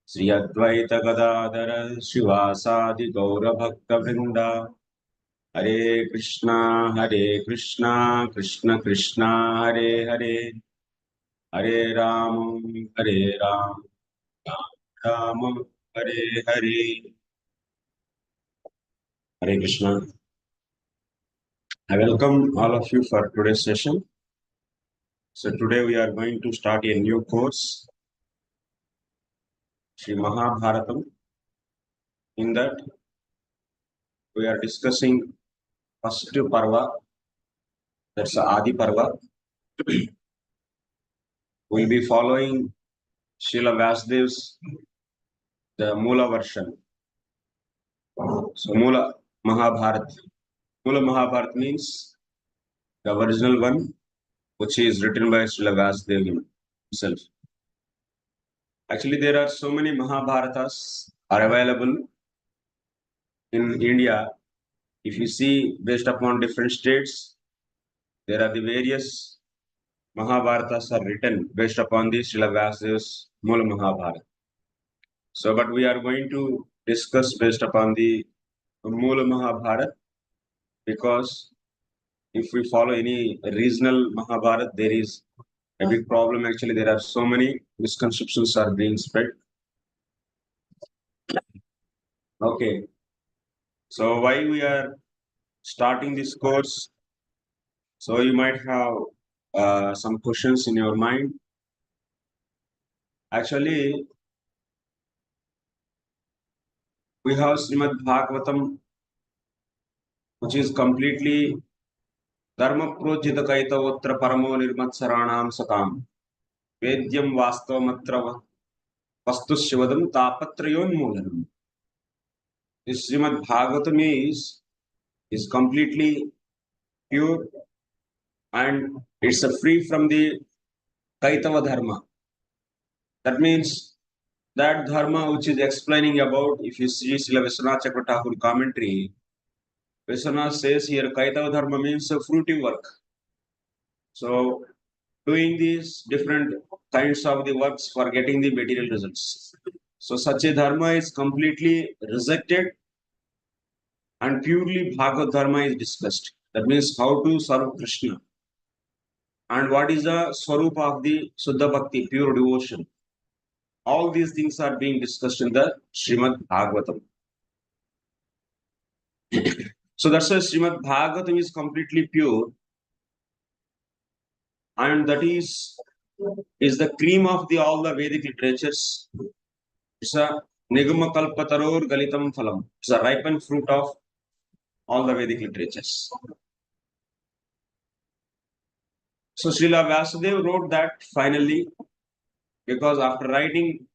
Sri Advaita Gadadhara Shivasadi Gaura Bhakta Vrinda Hare Krishna Krishna Krishna Hare Hare Hare Ram Hare Ram Ram Ram Hare Hare. Hare Krishna. I welcome all of you for today's session. So today we are going to start a new course, Sri Mahabharatam. In that we are discussing first Parva, that's Adi Parva. We'll be following Srila Vyasadeva's the mula version. So mula Mahabharat. Mula Mahabharat means the original one, which is written by Srila Vyasadeva himself. Actually, there are so many Mahabharatas are available in India. If you see based upon different states, there are the various Mahabharatas are written based upon the Srila Vyasadeva's Mula Mahabharata. So, but we are going to discuss based upon the Mula Mahabharata, because if we follow any regional Mahabharata, there is a big problem. Actually, there are so many misconceptions are being spread. Okay. So why we are starting this course? So you might have some questions in your mind. Actually, we have Srimad Bhagavatam, which is completely Dharma Projita Kaitavotra Paramo Nirmatsaranam Sakam Vedyam Vastavamatra Vastushivadam Tapatrayon Mulanam. This Srimad Bhagavatam is completely pure and it's free from the Kaitava Dharma. That means that Dharma which is explaining about, if you see Srila Vishwanath Chakravarti commentary, Vishwanath says here Kaitava Dharma means a fruitive work. So doing these different kinds of the works for getting the material results. So such a Dharma is completely rejected and purely Bhagavad Dharma is discussed. That means how to serve Krishna. And what is the Swarupa of the Suddha Bhakti, pure devotion. All these things are being discussed in the Srimad Bhagavatam. So that's why Srimad Bhagavatam is completely pure. And that is the cream of all the Vedic literatures. It's a Nigama Kalpataror Galitam Phalam. It's a ripened fruit of all the Vedic literatures. So Srila Vyasadeva wrote that finally, because after writing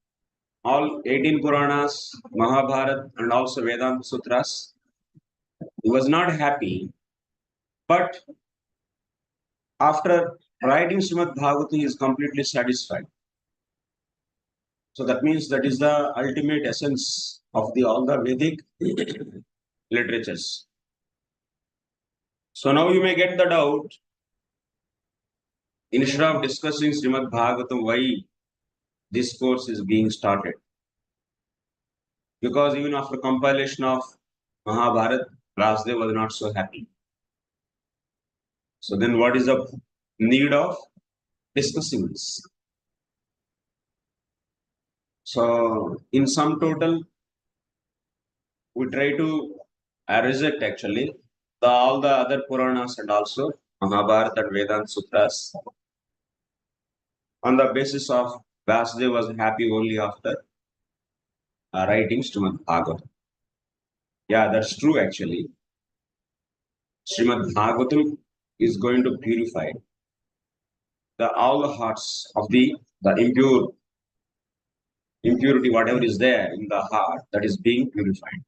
all 18 Puranas, Mahabharata and also Vedanta Sutras, he was not happy. But after writing Srimad Bhagavatam, he is completely satisfied. So that means that is the ultimate essence of all the Vedic literatures. So now you may get the doubt, instead of discussing Srimad Bhagavatam, why this course is being started. Because even after compilation of Mahabharata, Vyasadeva was not so happy. So then what is the need of discussing this? So in sum total, we try to reject actually all the other Puranas and also Mahabharata and Vedanta Sutras on the basis of Vyasadeva was happy only after writing Srimad Bhagavatam. Yeah, that's true actually. Srimad Bhagavatam is going to purify all the hearts of the impurity, whatever is there in the heart, that is being purified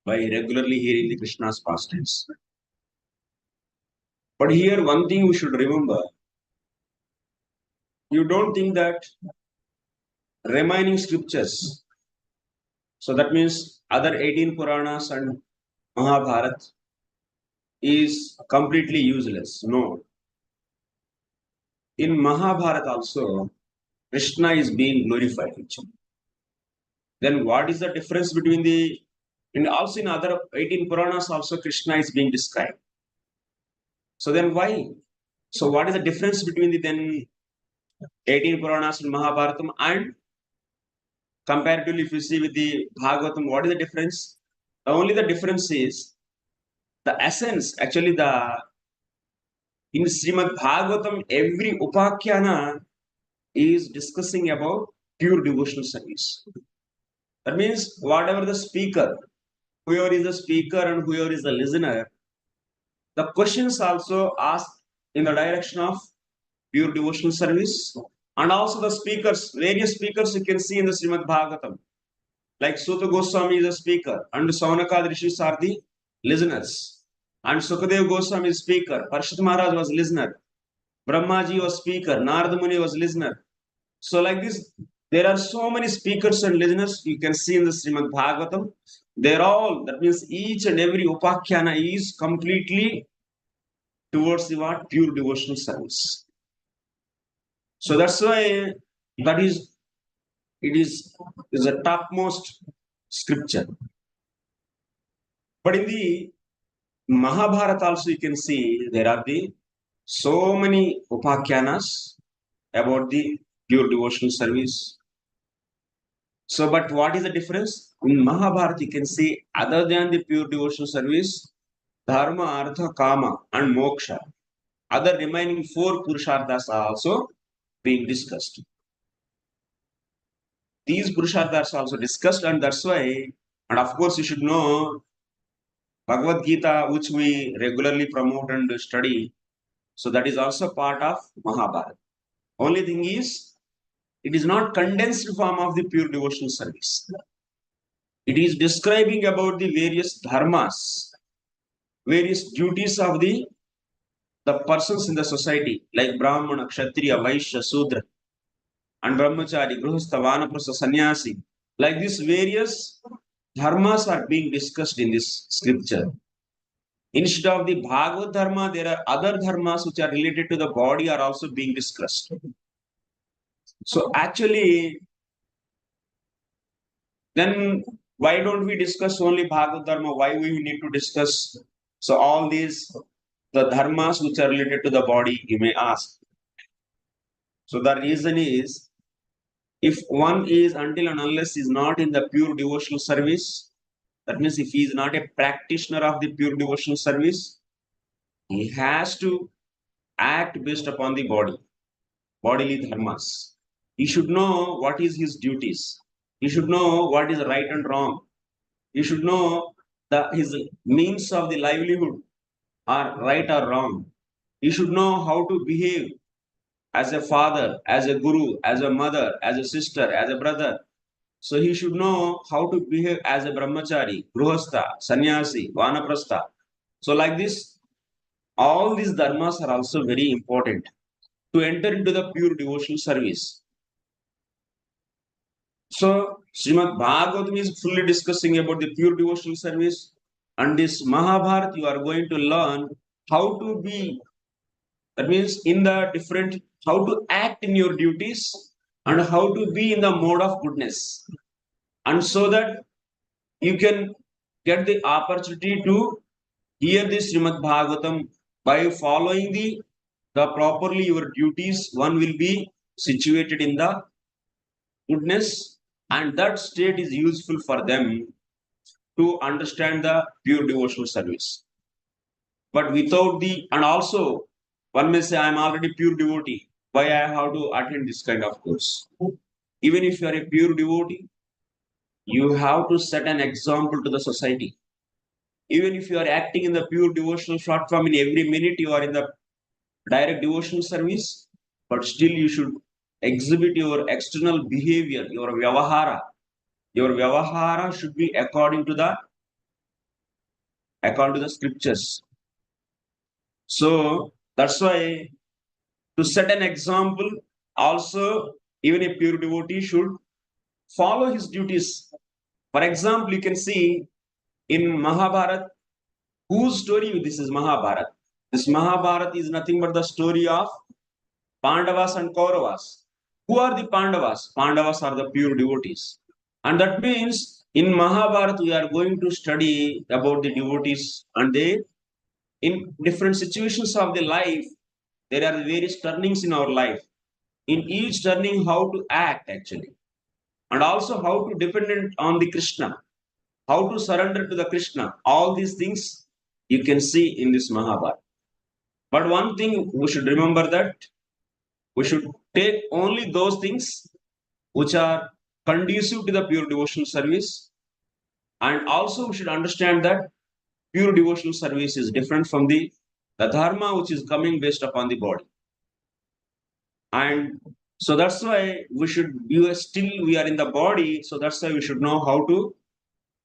by regularly hearing the Krishna's pastimes. But here one thing we should remember, you don't think that remaining scriptures, so that means other 18 Puranas and Mahabharata is completely useless. No. In Mahabharata also, Krishna is being glorified. Then what is the difference between the, and also in other 18 Puranas also Krishna is being described. So then why? So what is the difference between the then 18 Puranas and Mahabharatam, and comparatively if you see with the Bhagavatam, what is the difference? Only the difference is the essence, actually in Srimad Bhagavatam, every Upakyana is discussing about pure devotional service. That means whatever the speaker, whoever is the speaker and whoever is the listener, the questions also asked in the direction of pure devotional service. And also the speakers, various speakers you can see in the Srimad Bhagavatam. Like Suta Goswami is a speaker, and Saunakadi rsis are the listeners. And Sukadev Goswami is speaker, Parshit Maharaj was listener, Brahmaji was speaker, Narada Muni was listener. So like this, there are so many speakers and listeners you can see in the Srimad Bhagavatam. They're all, that means each and every Upakyana is completely towards the what? Pure devotional service. So that's why it is a topmost scripture. But in the Mahabharata also you can see there are so many Upakyanas about the pure devotional service. So, but what is the difference? In Mahabharata, you can see other than the pure devotional service, Dharma, Artha, Kama, and Moksha, other remaining 4 Purusharthas are also being discussed. These Purusharthas are also discussed, and that's why, and of course, you should know Bhagavad Gita, which we regularly promote and study. So, that is also part of Mahabharata. Only thing is, it is not condensed form of the pure devotional service. It is describing about the various dharmas, various duties of the persons in the society, like Brahmana, Kshatriya, Vaishya, Sudra, and Brahmachari, Grihastha, Vanaprastha, Sannyasi. Like these various dharmas are being discussed in this scripture. Instead of the Bhagavad Dharma, there are other dharmas which are related to the body are also being discussed. So actually, then why don't we discuss only Bhagavad Dharma? Why we need to discuss so all these the dharmas which are related to the body, you may ask. So the reason is, if one is until and unless is not in the pure devotional service, that means if he is not a practitioner of the pure devotional service, he has to act based upon the bodily dharmas. He should know what is his duties. He should know what is right and wrong. He should know his means of the livelihood are right or wrong. He should know how to behave as a father, as a guru, as a mother, as a sister, as a brother. So he should know how to behave as a brahmachari, grihastha, sannyasi, vanaprastha. So like this, all these dharmas are also very important to enter into the pure devotional service. So Srimad Bhagavatam is fully discussing about the pure devotional service, and this Mahabharata you are going to learn how to be, that means in the different, how to act in your duties and how to be in the mode of goodness, and so that you can get the opportunity to hear this Srimad Bhagavatam. By following the properly your duties, one will be situated in the goodness, and that state is useful for them to understand the pure devotional service. But without and also one may say, I am already pure devotee. Why I have to attend this kind of course? Even if you are a pure devotee, you have to set an example to the society. Even if you are acting in the pure devotional platform, in every minute you are in the direct devotional service, but still you should exhibit your external behavior, your vyavahara. Your vyavahara should be according to the scriptures. So that's why, to set an example, also even a pure devotee should follow his duties. For example, you can see in Mahabharata, whose story this is Mahabharata? This Mahabharata is nothing but the story of Pandavas and Kauravas. Who are the Pandavas? Pandavas are the pure devotees. And that means in Mahabharata, we are going to study about the devotees and they, in different situations of the life, there are various turnings in our life. In each turning, how to act actually, and also how to dependent on the Krishna, how to surrender to the Krishna. All these things you can see in this Mahabharata. But one thing we should remember that we should take only those things which are conducive to the pure devotional service. And also we should understand that pure devotional service is different from the dharma which is coming based upon the body. And so that's why we should, we are in the body. So that's why we should know how to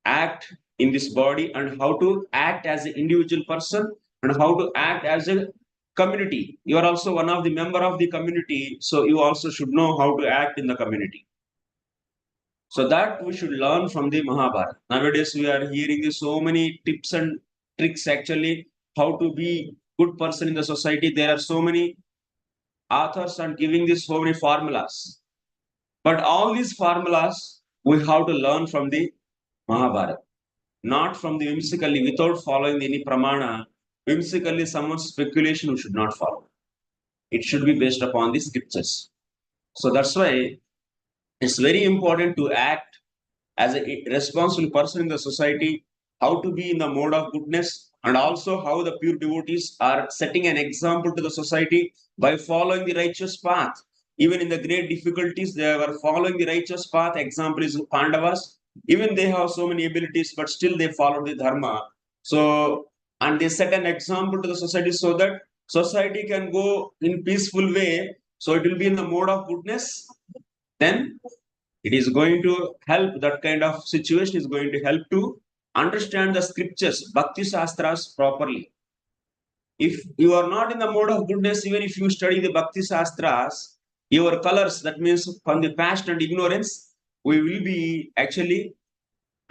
act in this body and how to act as an individual person and how to act as a community. You are also one of the member of the community. So you also should know how to act in the community. So that we should learn from the Mahabharata. Nowadays, we are hearing so many tips and tricks actually, how to be good person in the society. There are so many authors and giving these so many formulas. But all these formulas, we have to learn from the Mahabharata, not from the whimsically, without following any pramana. Whimsically, someone's speculation we should not follow. It should be based upon the scriptures. So that's why it's very important to act as a responsible person in the society, how to be in the mode of goodness, and also how the pure devotees are setting an example to the society by following the righteous path. Even in the great difficulties, they were following the righteous path. Example is Pandavas. Even they have so many abilities, but still they follow the dharma. So, and they set an example to the society so that society can go in peaceful way. So it will be in the mode of goodness. Then it is going to help, that kind of situation is going to help to understand the scriptures, Bhakti Shastras properly. If you are not in the mode of goodness, even if you study the Bhakti Shastras, your colors, that means from the past and ignorance, we will be actually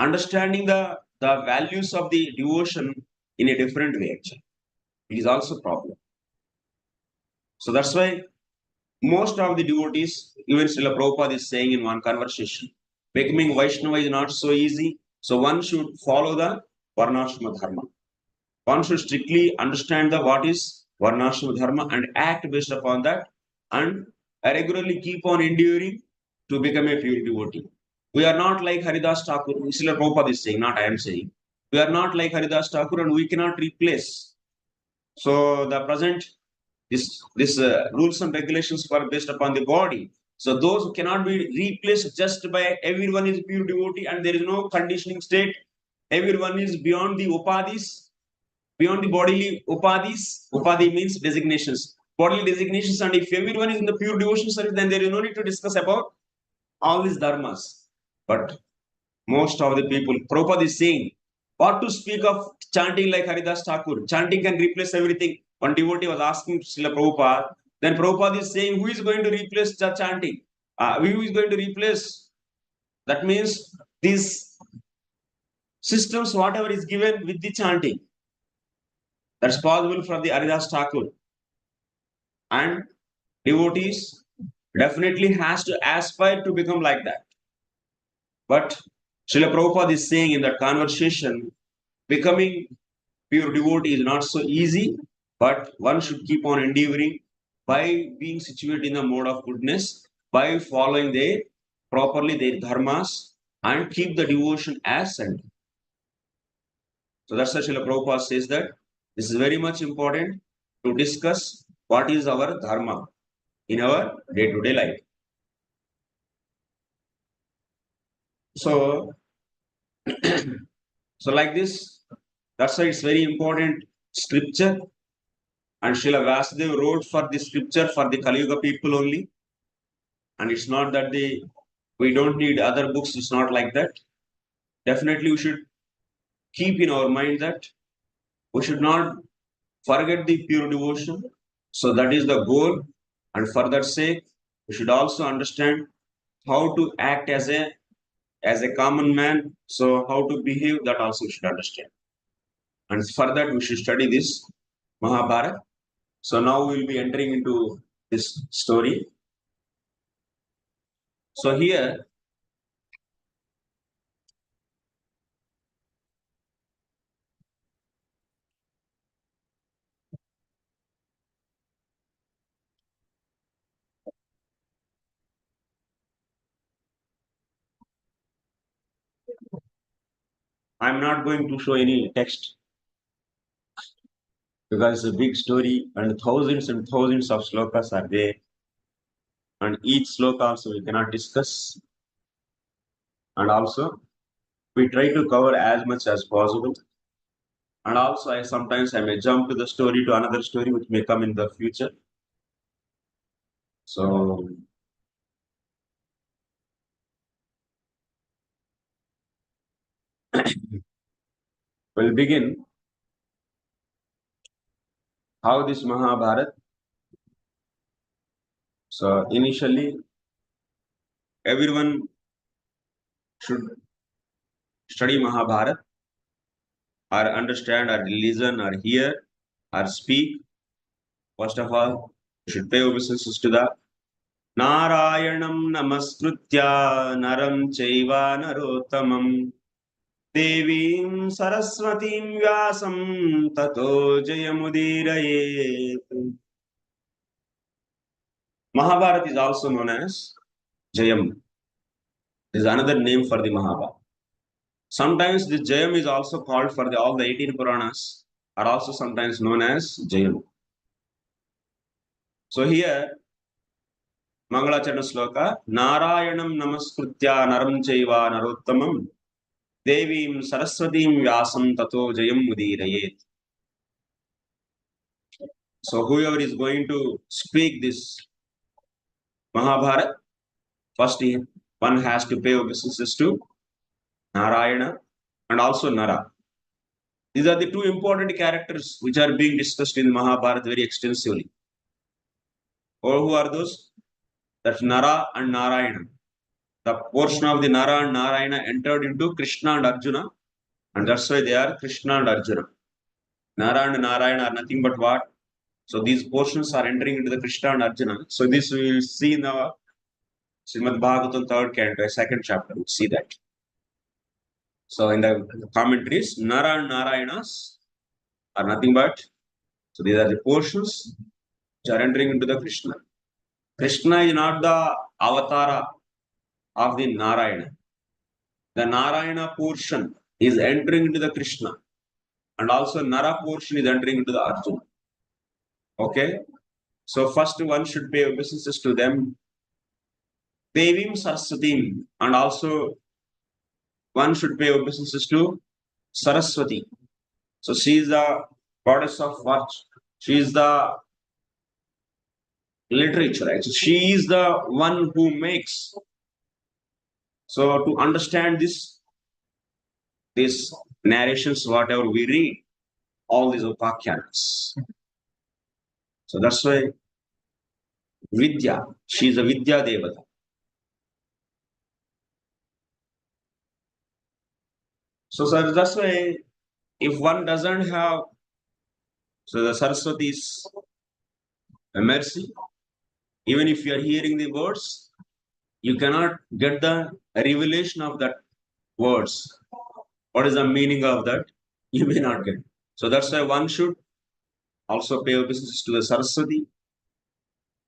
understanding the values of the devotion in a different way, actually. It is also a problem. So that's why most of the devotees, even Srila Prabhupada is saying in one conversation, becoming Vaishnava is not so easy. So one should follow the Varnashrama Dharma. One should strictly understand the what is Varnashrama Dharma and act based upon that, and regularly keep on enduring to become a pure devotee. We are not like Haridas Thakur. Srila Prabhupada is saying, not I am saying. We are not like Haridas Thakur and we cannot replace. So the present this rules and regulations were based upon the body. So those cannot be replaced just by everyone is pure devotee and there is no conditioning state. Everyone is beyond the upadhis, beyond the bodily upadhis. Upadhi means designations, bodily designations. And if everyone is in the pure devotion service, then there is no need to discuss about all these dharmas. But most of the people, Prabhupada is saying, what to speak of chanting like Haridas Thakur? Chanting can replace everything. One devotee was asking Srila Prabhupada, then Prabhupada is saying, who is going to replace the chanting? Who is going to replace? That means these systems, whatever is given with the chanting, that's possible for the Haridas Thakur. And devotees definitely has to aspire to become like that. But Srila Prabhupada is saying in that conversation, becoming pure devotee is not so easy, but one should keep on endeavoring by being situated in the mode of goodness, by following properly their dharmas and keep the devotion as center. So that's why Srila Prabhupada says that this is very much important to discuss what is our dharma in our day-to-day life. So, so like this, that's why it's very important scripture. And Srila Vyasadeva wrote for the scripture for the Kali Yuga people only. And it's not that we don't need other books. It's not like that. Definitely we should keep in our mind that we should not forget the pure devotion. So that is the goal. And for that sake, we should also understand how to act as a common man. So how to behave, that also we should understand. And for that, we should study this Mahabharata. So now we will be entering into this story. So here, I'm not going to show any text because it's a big story and thousands of slokas are there. And each sloka also we cannot discuss. And also, we try to cover as much as possible. And also, sometimes I may jump to the story to another story which may come in the future. So, we'll begin how this Mahabharat. So, initially, everyone should study Mahabharat or understand or listen or hear or speak. First of all, you should pay obeisances to the Narayanam Namaskritya Naram Chaiva Narottamam Devim Saraswatim Vyasam Tato Jayamudirayet. Mahabharat is also known as Jayam. This is another name for the Mahabharata. Sometimes the Jayam is also called for all the 18 Puranas are also sometimes known as Jayam. So here, Mangalacarana Sloka, Narayanam Namaskritya Naram Chaiva Narottamam Devim Saraswatim Vyasam Tato Jayam Mudirayet. So whoever is going to speak this Mahabharata, first one has to pay obeisances to Narayana and also Nara. These are the two important characters which are being discussed in Mahabharata very extensively. Or who are those? That's Nara and Narayana. The portion of the Nara and Narayana entered into Krishna and Arjuna, and that's why they are Krishna and Arjuna. Nara and Narayana are nothing but what? So these portions are entering into the Krishna and Arjuna. So this we will see in the Srimad Bhagavatam 3rd canto, 2nd chapter. We'll see that. So in the commentaries, Nara and Narayanas are nothing but, so these are the portions which are entering into the Krishna. Krishna is not the avatara of the Narayana. The Narayana portion is entering into the Krishna, and also Nara portion is entering into the Arjuna. Okay, so first one should pay obeisances to them. Devim Saraswatim, and also one should pay obeisances to Saraswati. So she is the goddess of what? She is the literature, right? So she is the one who makes. So to understand these narrations, whatever we read, all these upakyanas. So that's why Vidya, she is a Vidya Devata. So sir, that's why if one doesn't have, so the Saraswati is a mercy. Even if you are hearing the words, you cannot get the revelation of that words. What is the meaning of that? You may not get. So that's why one should also pay obeisances to the Saraswati.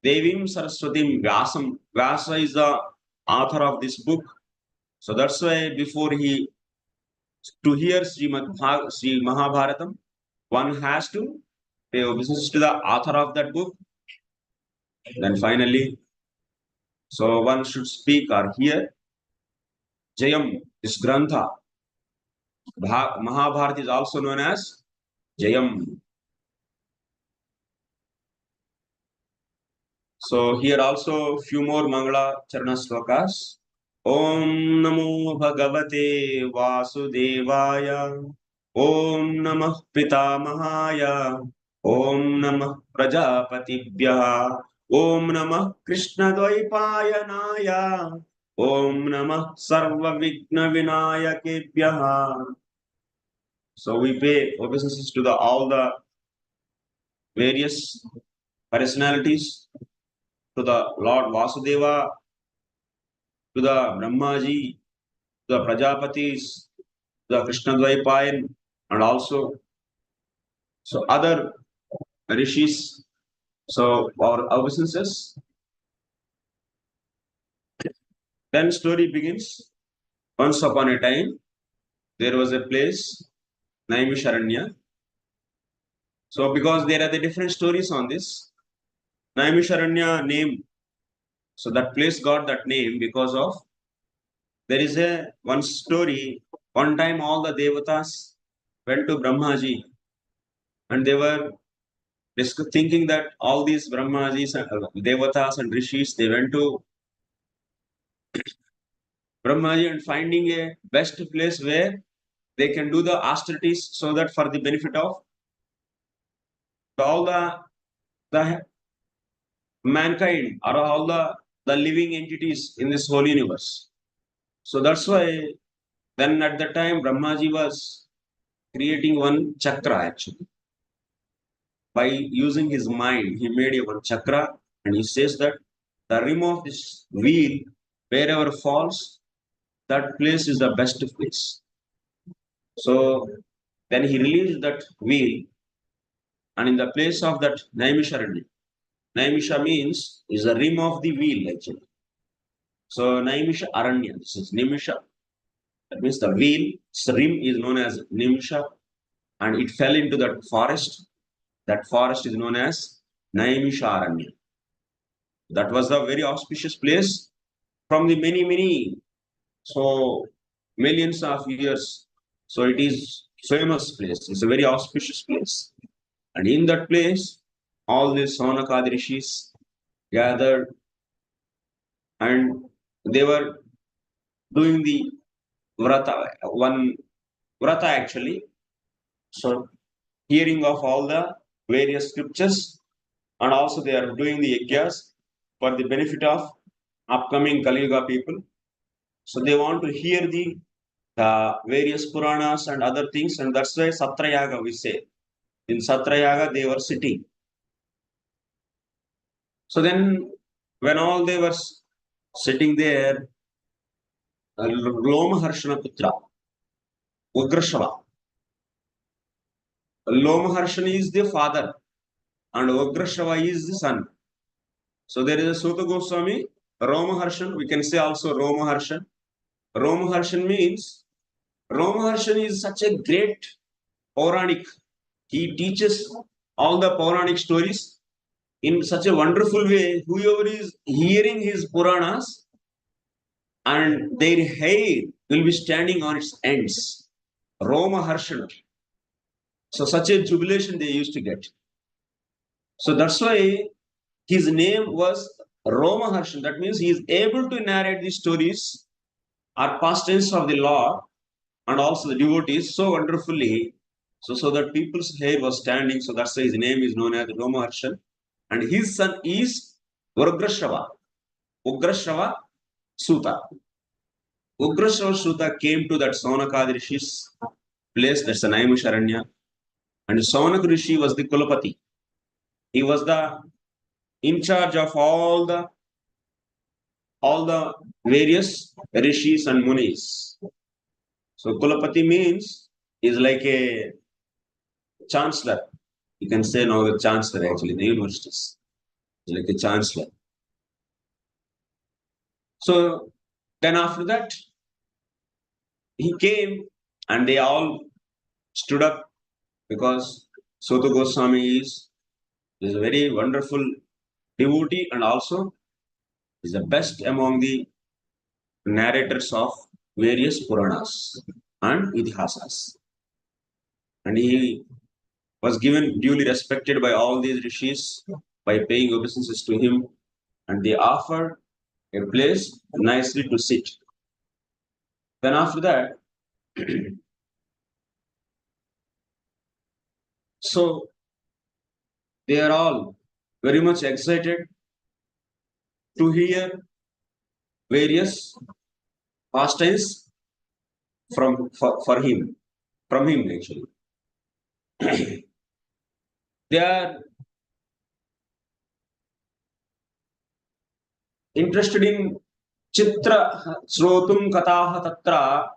Devim Saraswatim Vyasam. Vyasa is the author of this book. So that's why before to hear Sri Mahabharatam, one has to pay obeisances to the author of that book. Then finally, so one should speak or hear Jayam, this Grantha. Mahabharata is also known as Jayam. So here also few more Mangalacarana slokas. Om Namo Bhagavate Vasudevaya. Om Namah Pitamahaya. Om Namah Prajapatibhya. Om Namah Krishna Dvaipayanaya. Om Namah Sarva Vigna Vinayakebhya. So we pay obeisances to all the various personalities, to the Lord Vasudeva, to the Brahmaji, to the Prajapatis, to the Krishna Dvaipayan, and also so other rishis. So our obeisances. Then story begins. Once upon a time, there was a place, Naimisaranya. So because there are the different stories on this, Naimisaranya name, so that place got that name because of, there is a one story, one time all the devatas went to Brahmaji and they were thinking that all these Brahmajis and devatas and rishis, they went to Brahmaji and finding a best place where they can do the austerities so that for the benefit of all the mankind or all the living entities in this whole universe. So that's why then at the time Brahmaji was creating one chakra actually. By using his mind, he made a one chakra and he says that the rim of this wheel, wherever falls, that place is the best place. So then he released that wheel, and in the place of that Naimisaranya, Naimisha means is the rim of the wheel actually. So Naimisha Aranya, this is Nimisha. That means the wheel, its rim is known as Nimisha, and it fell into that forest. That forest is known as Naimisaranya. That was the very auspicious place from the many, so millions of years. So it is famous place. It's a very auspicious place. And in that place, all the Saunakadi rishis gathered and they were doing the vrata, one vrata actually. So hearing of all the various scriptures, and also they are doing the yajnas for the benefit of upcoming Kali Yuga people. So they want to hear the various Puranas and other things, and that's why Satrayaga we say. In Satrayaga they were sitting. So then when all they were sitting there, Lomaharshana Putra, Ugrasrava. Lomaharshana is the father and Ugrasrava is the son. So there is a Suta Goswami, Romaharshan, we can say also Romaharshan. Romaharshan means, Romaharshan is such a great Puranic. He teaches all the Puranic stories in such a wonderful way. Whoever is hearing his Puranas and their hair will be standing on its ends. Romaharshan. So such a jubilation they used to get. So that's why his name was Romaharshan. That means he is able to narrate the stories or past tense of the Lord and also the devotees so wonderfully. So that people's hair was standing. So that's why his name is known as Romaharshan. And his son is Ugrasrava. Ugrasrava Suta. Ugrasrava Suta came to that Saunakadi Rishi's place, that's the Naimisaranya. And Saunak Rishi was the Kulapati. He was the in charge of all the various rishis and munis. So Kulapati means is like a chancellor. You can say now the chancellor actually, the universities. It's like a chancellor. So then after that, he came and they all stood up because Suta Goswami is a very wonderful devotee and also is the best among the narrators of various Puranas and Idihasas. And he was given duly respected by all these rishis by paying obeisances to him, and they offered a place nicely to sit. Then after that, so they are all very much excited to hear various pastimes from him actually. They are interested in Chitra Srotum Kataha Tatra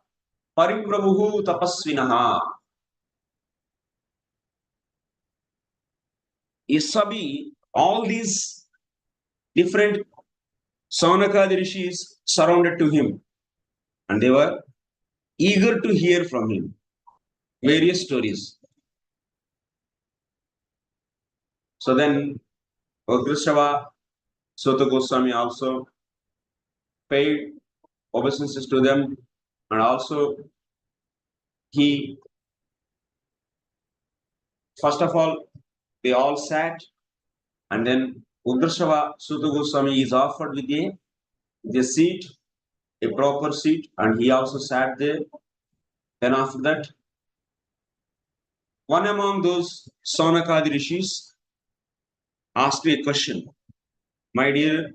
Pariprabhu Tapasvinaha. Isabi, all these different Saunakadi rishis surrounded to him, and they were eager to hear from him various stories. So then Ugrasrava Sutta Goswami also paid obeisances to them, and also he, first of all, they all sat, and then Ugrasrava Sutta Goswami is offered with a seat, a proper seat, and he also sat there. Then after that, one among those Saunakadi rishis asked me a question. My dear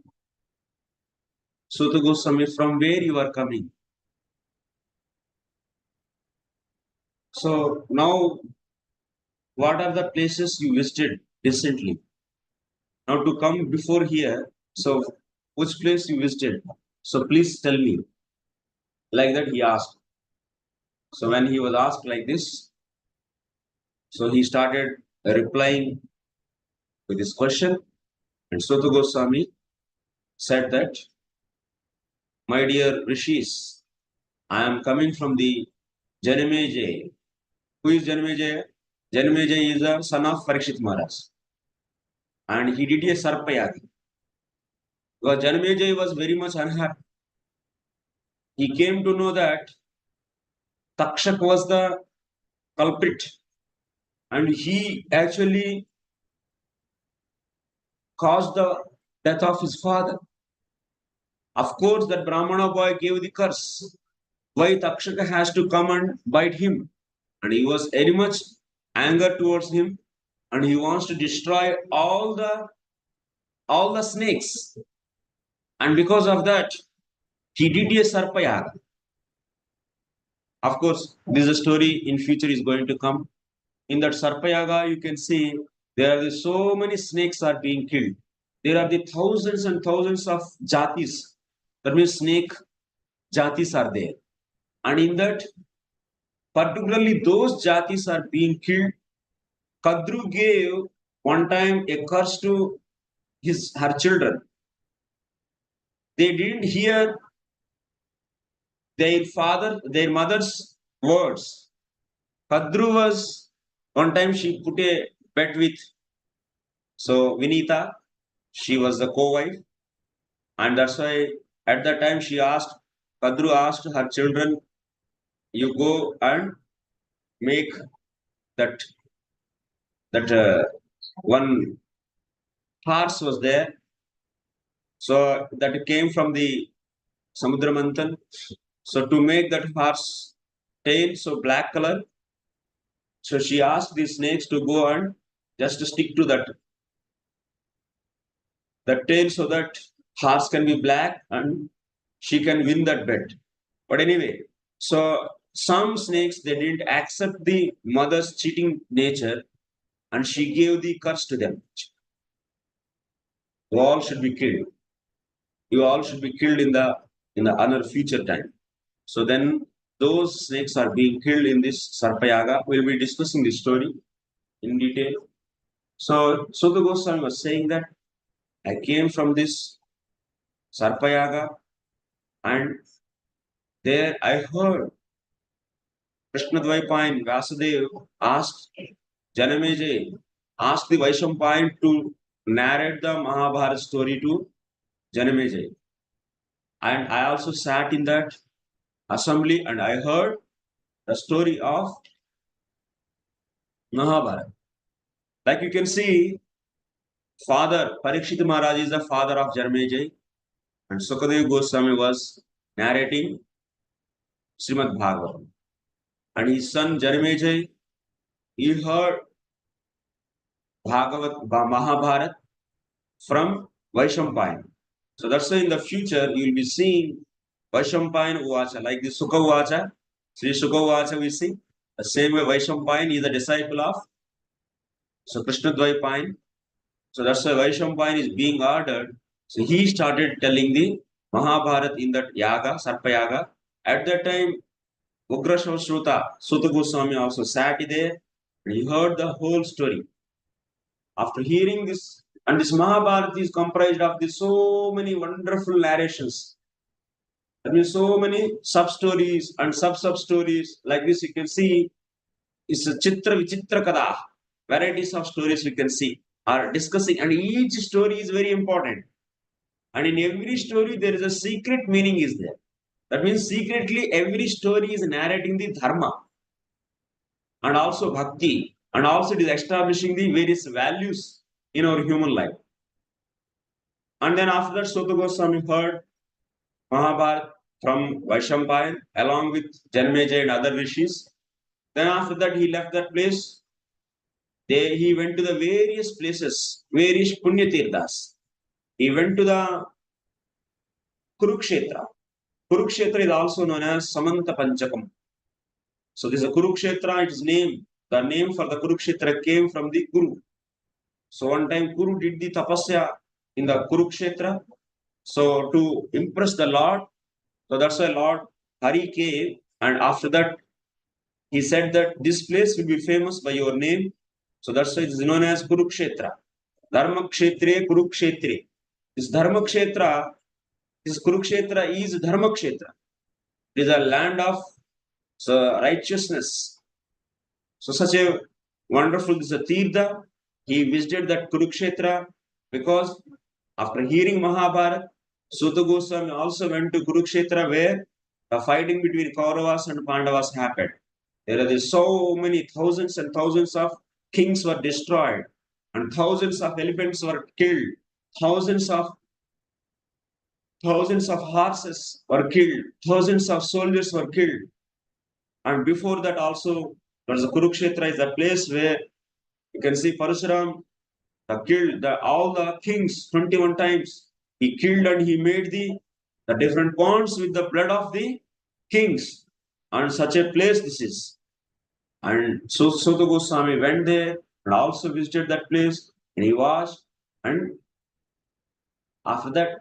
Sutta Goswami, from where you are coming? So now, what are the places you visited recently? Now to come before here, so which place you visited? So please tell me. Like that he asked. So when he was asked like this, so he started replying with this question, and Sutta Goswami said that, my dear rishis, I am coming from the Janamejaya. Who is Janamejaya? Janamejaya is the son of Parikshit Maharaj. And he did a sarpayagi. Because Janamejaya was very much unhappy. He came to know that Takshak was the culprit. And he actually caused the death of his father. Of course, that Brahmana boy gave the curse. Why Takshaka has to come and bite him? And he was very much anger towards him, and he wants to destroy all the snakes. And because of that, he did a sarpayaga. Of course, this is a story in future is going to come. In that sarpayaga, you can see there are so many snakes are being killed. There are the thousands and thousands of jatis. That means snake jatis are there. And in that, particularly those jatis are being killed. Kadru gave one time a curse to her children. They didn't hear their mother's words. Kadru was, one time she put a bet with, so Vinita, she was the co-wife, and that's why at that time Kadru asked her children, you go and make that one horse was there. So that came from the Samudra Manthan. So to make that horse tail so black color, so she asked the snakes to go and just stick to that tail so that horse can be black and she can win that bet. But anyway, so some snakes, they didn't accept the mother's cheating nature, and she gave the curse to them. You all should be killed. You all should be killed in the another future time. So then those snakes are being killed in this Sarpayaga. We'll be discussing this story in detail. So Sutta Goswami was saying that I came from this Sarpayaga, and there I heard Krishna Dvaipayan Vyasadeva asked Janamejaya, asked the Vaisampayana to narrate the Mahabharata story to Janamejaya. And I also sat in that assembly and I heard the story of Mahabharata. Like you can see, father Parikshit Maharaj is the father of Janamejaya, and Sukadeva Goswami was narrating Srimad Bhagavatam. And his son Janamejaya, he heard Mahabharat from Vaisampayana. So that's why in the future you will be seeing Vaisampayana Uvacha, like the Sukha Uvacha, Sri Sukha Uvacha we see. The same way Vaisampayana is the disciple of Krishna Dvaipayan. So that's why Vaisampayana is being ordered. So he started telling the Mahabharat in that Yaga, Sarpa Yaga. At that time, Ugrasrava Sutta Goswami also sat there and he heard the whole story. After hearing this, and this Mahabharata is comprised of so many wonderful narrations. That means so many sub-stories and sub-sub-stories. Like this, you can see it's a Chitra Vichitra Kada. Varieties of stories we can see are discussing, and each story is very important. And in every story, there is a secret meaning is there. That means secretly every story is narrating the dharma and also bhakti, and also it is establishing the various values in our human life. And then after that, Sota Goswami heard Mahabharata from Vaisampayana along with Janamejaya and other rishis. Then after that, he left that place. He went to the various places, various Punyatirthas. He went to the Kuruksetra. Kuruksetra is also known as Samanta Pancakam. So this is a Kuruksetra, its name. The name for the Kuruksetra came from the Kuru. So one time Kuru did the tapasya in the Kuruksetra. So to impress the Lord, so that's why Lord Hari came, and after that he said that this place will be famous by your name. So that's why it is known as Kuruksetra. Dharma Kshetre Kurukshetre. This Dharma Kshetra, this Kurukshetra is Dharma Kshetra. It is a land of righteousness. So such a wonderful, this is a Tirtha. He visited that Kuruksetra because after hearing Mahabharata, Suta Goswami also went to Kuruksetra where the fighting between Kauravas and Pandavas happened. There are so many thousands and thousands of kings were destroyed, and thousands of elephants were killed, thousands of horses were killed, thousands of soldiers were killed. And before that also, there's a Kurukshetra is a place where you can see Parashuram killed all the kings 21 times. He killed and he made the different ponds with the blood of the kings. And such a place this is. And so Sota Goswami went there and also visited that place, and he washed. And after that,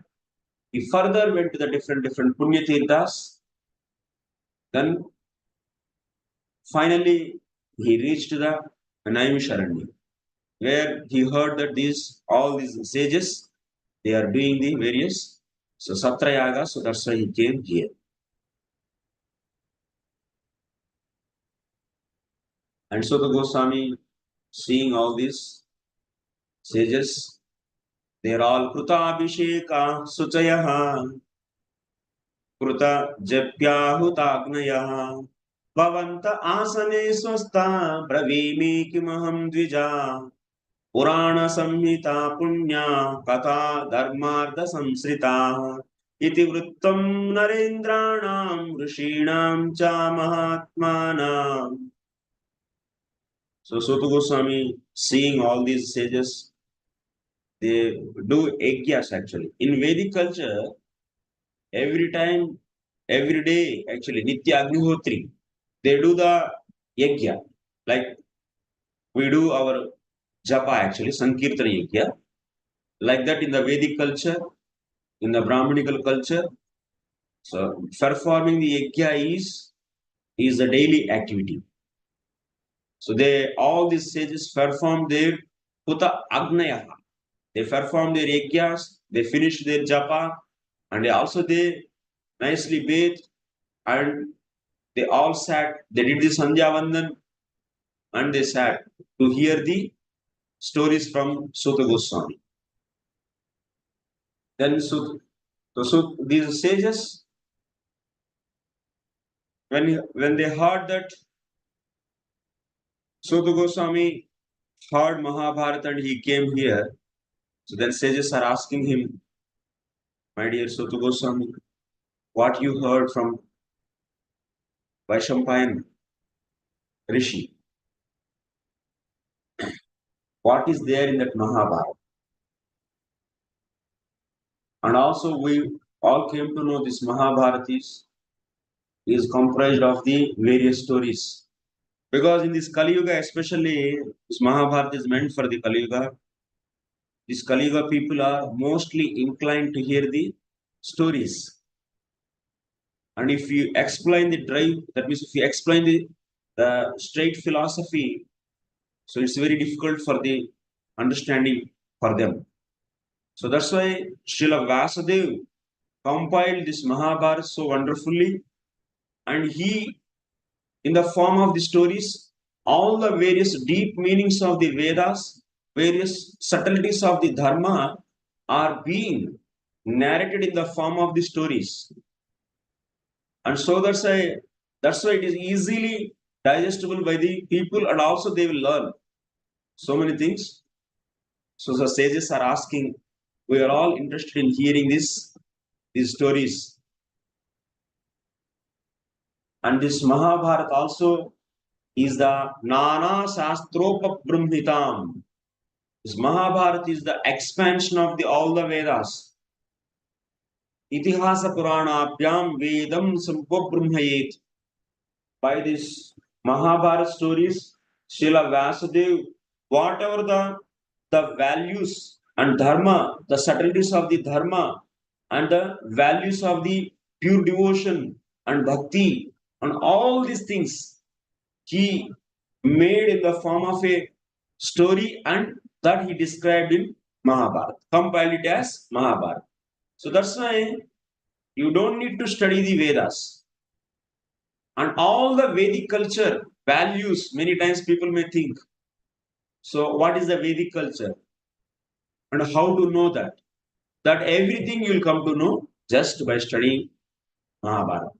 he further went to the different Punya Tirthas. Then finally he reached the Naimisaranya, where he heard that all these sages, they are doing the various Satrayaga, so that's why he came here. And so the Goswami, seeing all these sages, they are all Kruta Abhisheka Suchayaha, Kruta Japyahutagnaya, Bhavanta Asane Swasta, Bravimi Kimaham Dvija, Purana Samhita Punya, Katha Dharmartha Samsrita, Iti Vrittam Narendranam, Rishinam Cha Mahatmanam. So Suta Goswami, seeing all these sages, they do yajnas actually. In Vedic culture, every time, every day, actually, Nitya Agnihotri, they do the yajna. Like we do our japa actually, Sankirtana yajna. Like that in the Vedic culture, in the Brahmanical culture, so performing the yajna is a daily activity. So all these sages perform their Puta Agnaya. They perform their yajnas, they finish their japa, and they nicely bathed, and they all sat. They did the Sandhya Vandan, and they sat to hear the stories from Suta Goswami. Then so these sages, when they heard that Suta Goswami heard Mahabharata and he came here, so then sages are asking him, my dear Suta Goswami, what you heard from Vaisampayana Rishi? What is there in that Mahabharata? And also we all came to know this Mahabharata is comprised of the various stories. Because in this Kali Yuga, especially, this Mahabharata is meant for the Kali Yuga. These Kali Yuga people are mostly inclined to hear the stories. And if you explain the drive, that means if you explain the straight philosophy, so it's very difficult for the understanding for them. So that's why Srila Vyasadeva, compiled this Mahabharata so wonderfully, and he, in the form of the stories, all the various deep meanings of the Vedas, various subtleties of the Dharma are being narrated in the form of the stories. And so that's why it is easily digestible by the people, and also they will learn so many things. So the sages are asking, we are all interested in hearing these stories. And this Mahabharata also is the Nana Shastropa Brahmitam. This Mahabharata is the expansion of all the Vedas. Itihasa Puranabhyam Vedam Sampabramhayet. By this Mahabharata stories, Srila Vyasadeva, whatever the values and dharma, the subtleties of the dharma and the values of the pure devotion and bhakti and all these things, he made in the form of a story, and that he described in Mahabharata, compiled it as Mahabharata. So that's why you don't need to study the Vedas. And all the Vedic culture values, many times people may think, so what is the Vedic culture? And how to know that? That everything you will come to know just by studying Mahabharata.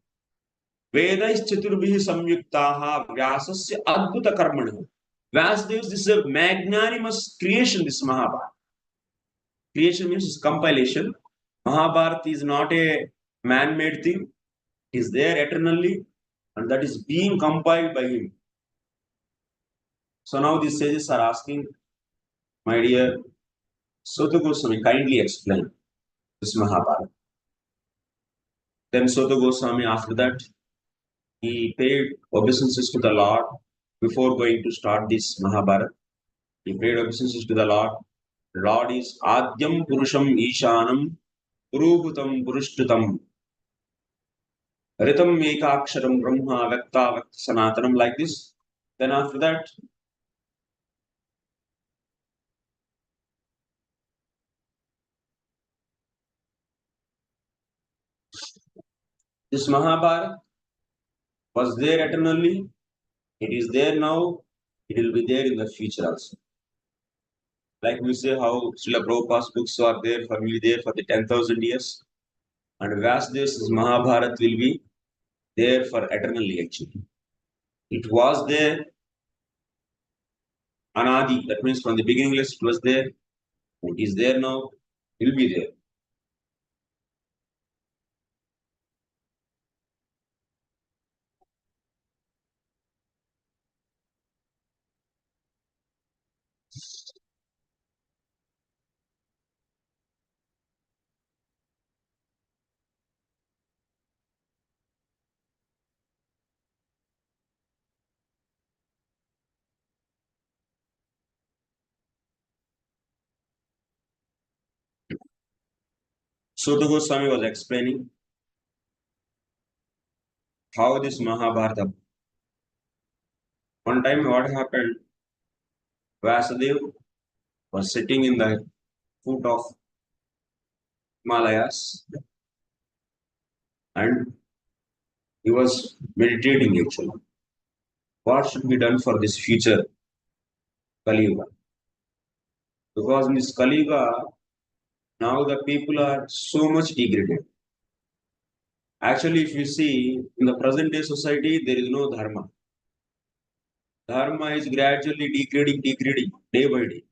Vedais Chaturbhihi Samyuktaha Vyasasya Adbhuta Karmana. Vyasadeva, this is a magnanimous creation, this Mahabharata. Creation means compilation. Mahabharata is not a man-made thing. It is there eternally, and that is being compiled by him. So now these sages are asking, my dear Sota Goswami, kindly explain this Mahabharata. Then Sota Goswami, after that, he paid obeisances to the Lord before going to start this Mahabharata. He paid obeisances to the Lord. Lord is Adyam Purusham Ishanam Purubhutam Purushtutam Ritam Ekaksharam Brahma Vakta Vakta Sanatanam, like this. Then after that, this Mahabharata was there eternally. It is there now. It will be there in the future also. Like we say, how Srila Prabhupada's books are there, will be there for the 10,000 years. And Vyasadev's Mahabharata will be there for eternally, actually. It was there, Anadi, that means from the beginningless, it was there. It is there now, it will be there. Sutta Goswami was explaining how this Mahabharata. One time, what happened? Vyasadeva was sitting in the foot of Himalayas, and he was meditating actually. What should be done for this future Kali Yuga? Because in this Kali Yuga, now the people are so much degraded. Actually, if you see in the present day society, there is no dharma. Dharma is gradually degrading day by day.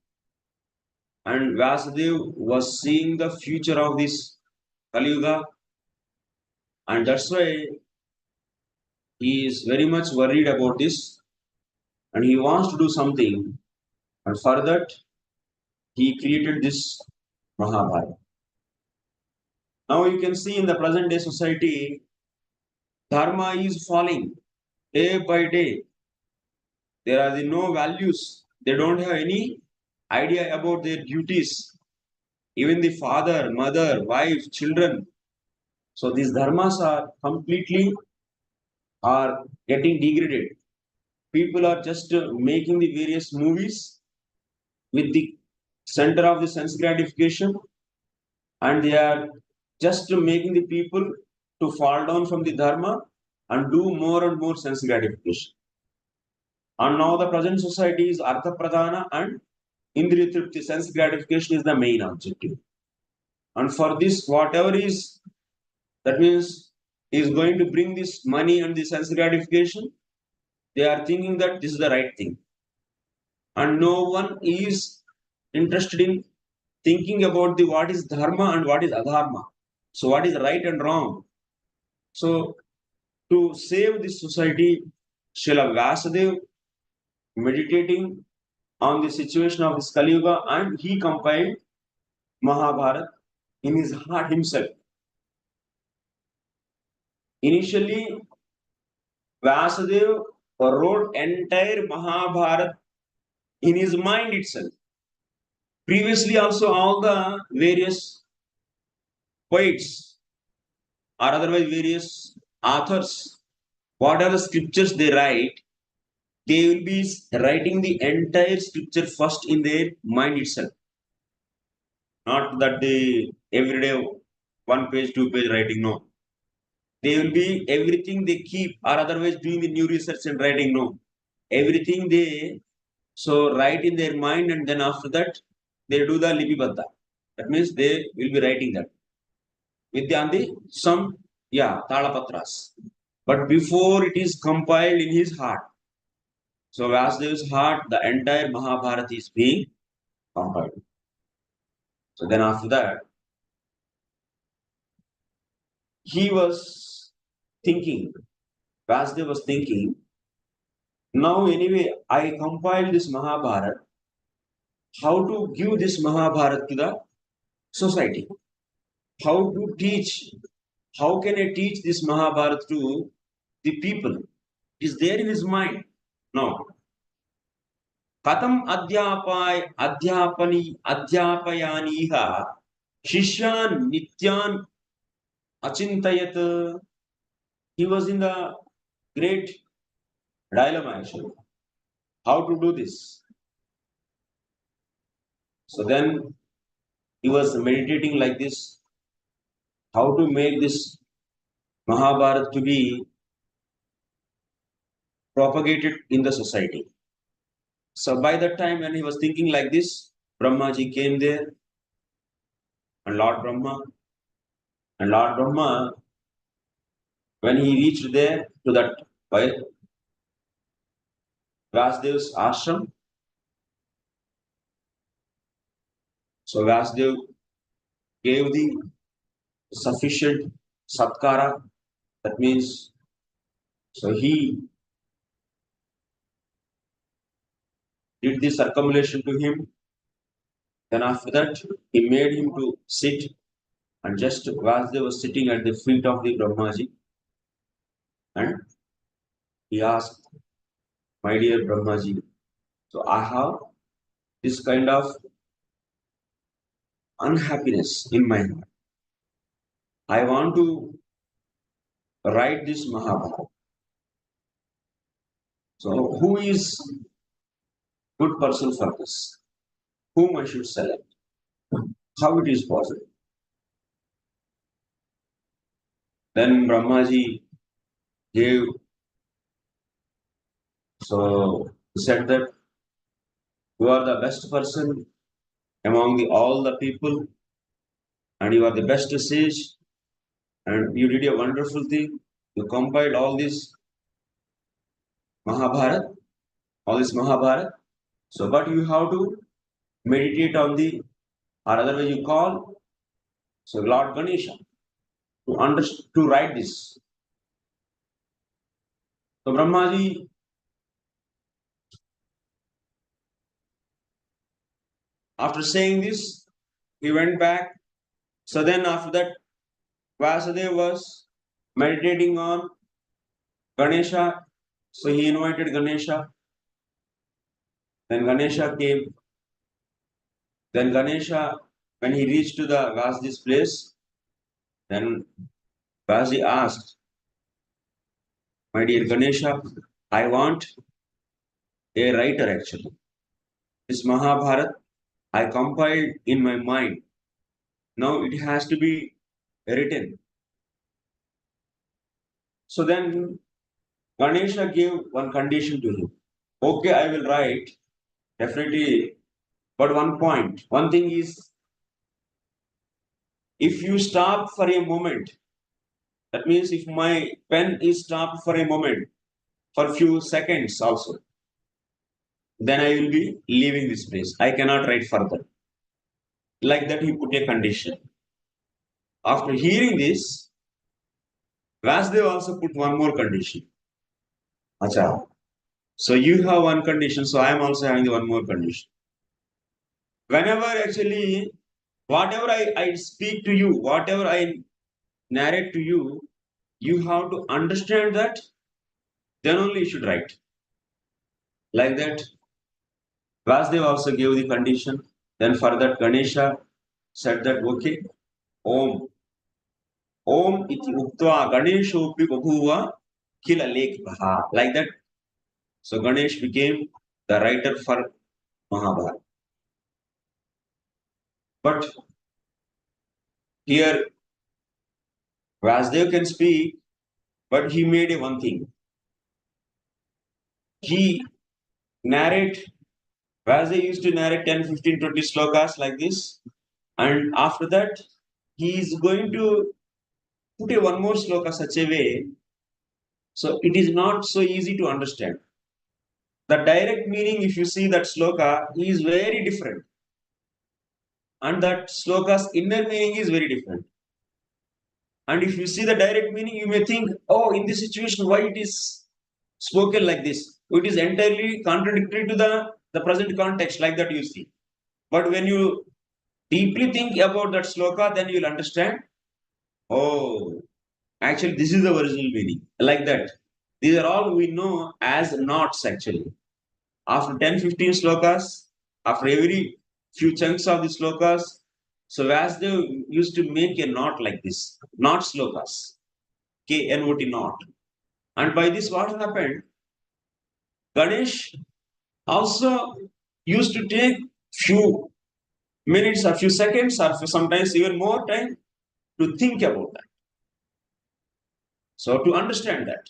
And Vyasadeva was seeing the future of this Kali Yuga, and that's why he is very much worried about this, and he wants to do something. And for that, he created this Mahabharata. Now you can see in the present day society, dharma is falling day by day. There are no values. They don't have any idea about their duties. Even the father, mother, wife, children. So these dharmas are completely are getting degraded. People are just making the various movies with the center of the sense gratification, and they are just making the people to fall down from the dharma and do more and more sense gratification. And now the present society is artha pradhana and indriya tripti, sense gratification is the main objective. And for this, whatever is, that means, is going to bring this money and the sense gratification, they are thinking that this is the right thing. And no one is interested in thinking about the what is dharma and what is adharma. So what is right and wrong. So to save this society, Srila Vyasadeva meditating on the situation of his Kali Yuga, and he compiled Mahabharata in his heart himself. Initially, Vyasadeva wrote entire Mahabharata in his mind itself. Previously, also all the various poets or otherwise various authors, what are the scriptures they write, they will be writing the entire scripture first in their mind itself. Not that they every day one page, two page writing, no. They will be everything they keep or otherwise doing the new research and writing, no. Everything they so write in their mind, and then after that they do the lipibadda. That means they will be writing that. Vidyandi, some, yeah, talapatras. But before it is compiled in his heart. So Vyasadeva's heart, the entire Mahabharata is being compiled. So then after that, he was thinking, Vyasadeva was thinking, now anyway, I compiled this Mahabharata, how to give this Mahabharata to the society? How to teach? How can I teach this Mahabharata to the people? It is there in his mind. No. Katam adhyapayaniha shishyan nityan achintayat. He was in the great dilemma actually. How to do this? So then he was meditating like this. How to make this Mahabharata to be propagated in the society. So by that time when he was thinking like this, Brahmaji came there, and Lord Brahma, when he reached there to that Vyasadev's ashram, so Vyasadeva gave the sufficient satkara. That means, so he did the circumambulation to him. Then after that, he made him to sit, and just Vyasadeva was sitting at the feet of the Brahmaji, and he asked, my dear Brahmaji, so I have this kind of unhappiness in my heart. I want to write this Mahabharata. So who is good person for this? Whom I should select? How it is possible? Then Brahmaji gave, so he said that you are the best person among all the people, and you are the best sage, and you did a wonderful thing. You compiled all this Mahabharata, So, but you have to meditate on the, or otherwise you call, so Lord Ganesha to write this. So Brahmaji after saying this, he went back. So then after that, Vyasadeva was meditating on Ganesha. So he invited Ganesha. Then Ganesha came. Then Ganesha, when he reached to the Vyasadev's place, then Vyasadeva asked, my dear Ganesha, I want a writer actually. This Mahabharata I compiled in my mind. Now it has to be written. So then Ganesha gave one condition to him. Okay, I will write, definitely, but one thing is, if you stop for a moment, that means if my pen is stopped for a moment, for a few seconds also, then I will be leaving this place. I cannot write further. Like that, he put a condition. After hearing this, Vyasadeva also put one more condition. Acha. So you have one condition, so I am also having one more condition. Whenever actually, whatever I speak to you, whatever I narrate to you, you have to understand that, then only you should write. Like that, Vyasadeva also gave the condition. Then for that, Ganesha said that, okay, Om. Om iti uktva Ganeshopi babhuva kila lekhaha. Like that. So Ganesh became the writer for Mahabharata. But here Vyasadeva can speak, but he made a one thing. He narrate, Vyasadeva used to narrate 10, 15, 20 slokas like this. And after that, he is going to put a one more sloka such a way, so it is not so easy to understand. The direct meaning, if you see that sloka, is very different. And that sloka's inner meaning is very different. And if you see the direct meaning, you may think, oh, in this situation, why it is spoken like this? It is entirely contradictory to the present context, like that you see. But when you deeply think about that sloka, then you'll understand, oh, actually, this is the original meaning. Like that. These are all we know as knots, actually. After 10, 15 slokas, after every few chunks of the slokas, so Vyasadeva used to make a knot like this, knot slokas, K-N-O-T knot. And by this, what happened? Ganesh also used to take few minutes or few seconds or sometimes even more time to think about that. So to understand that.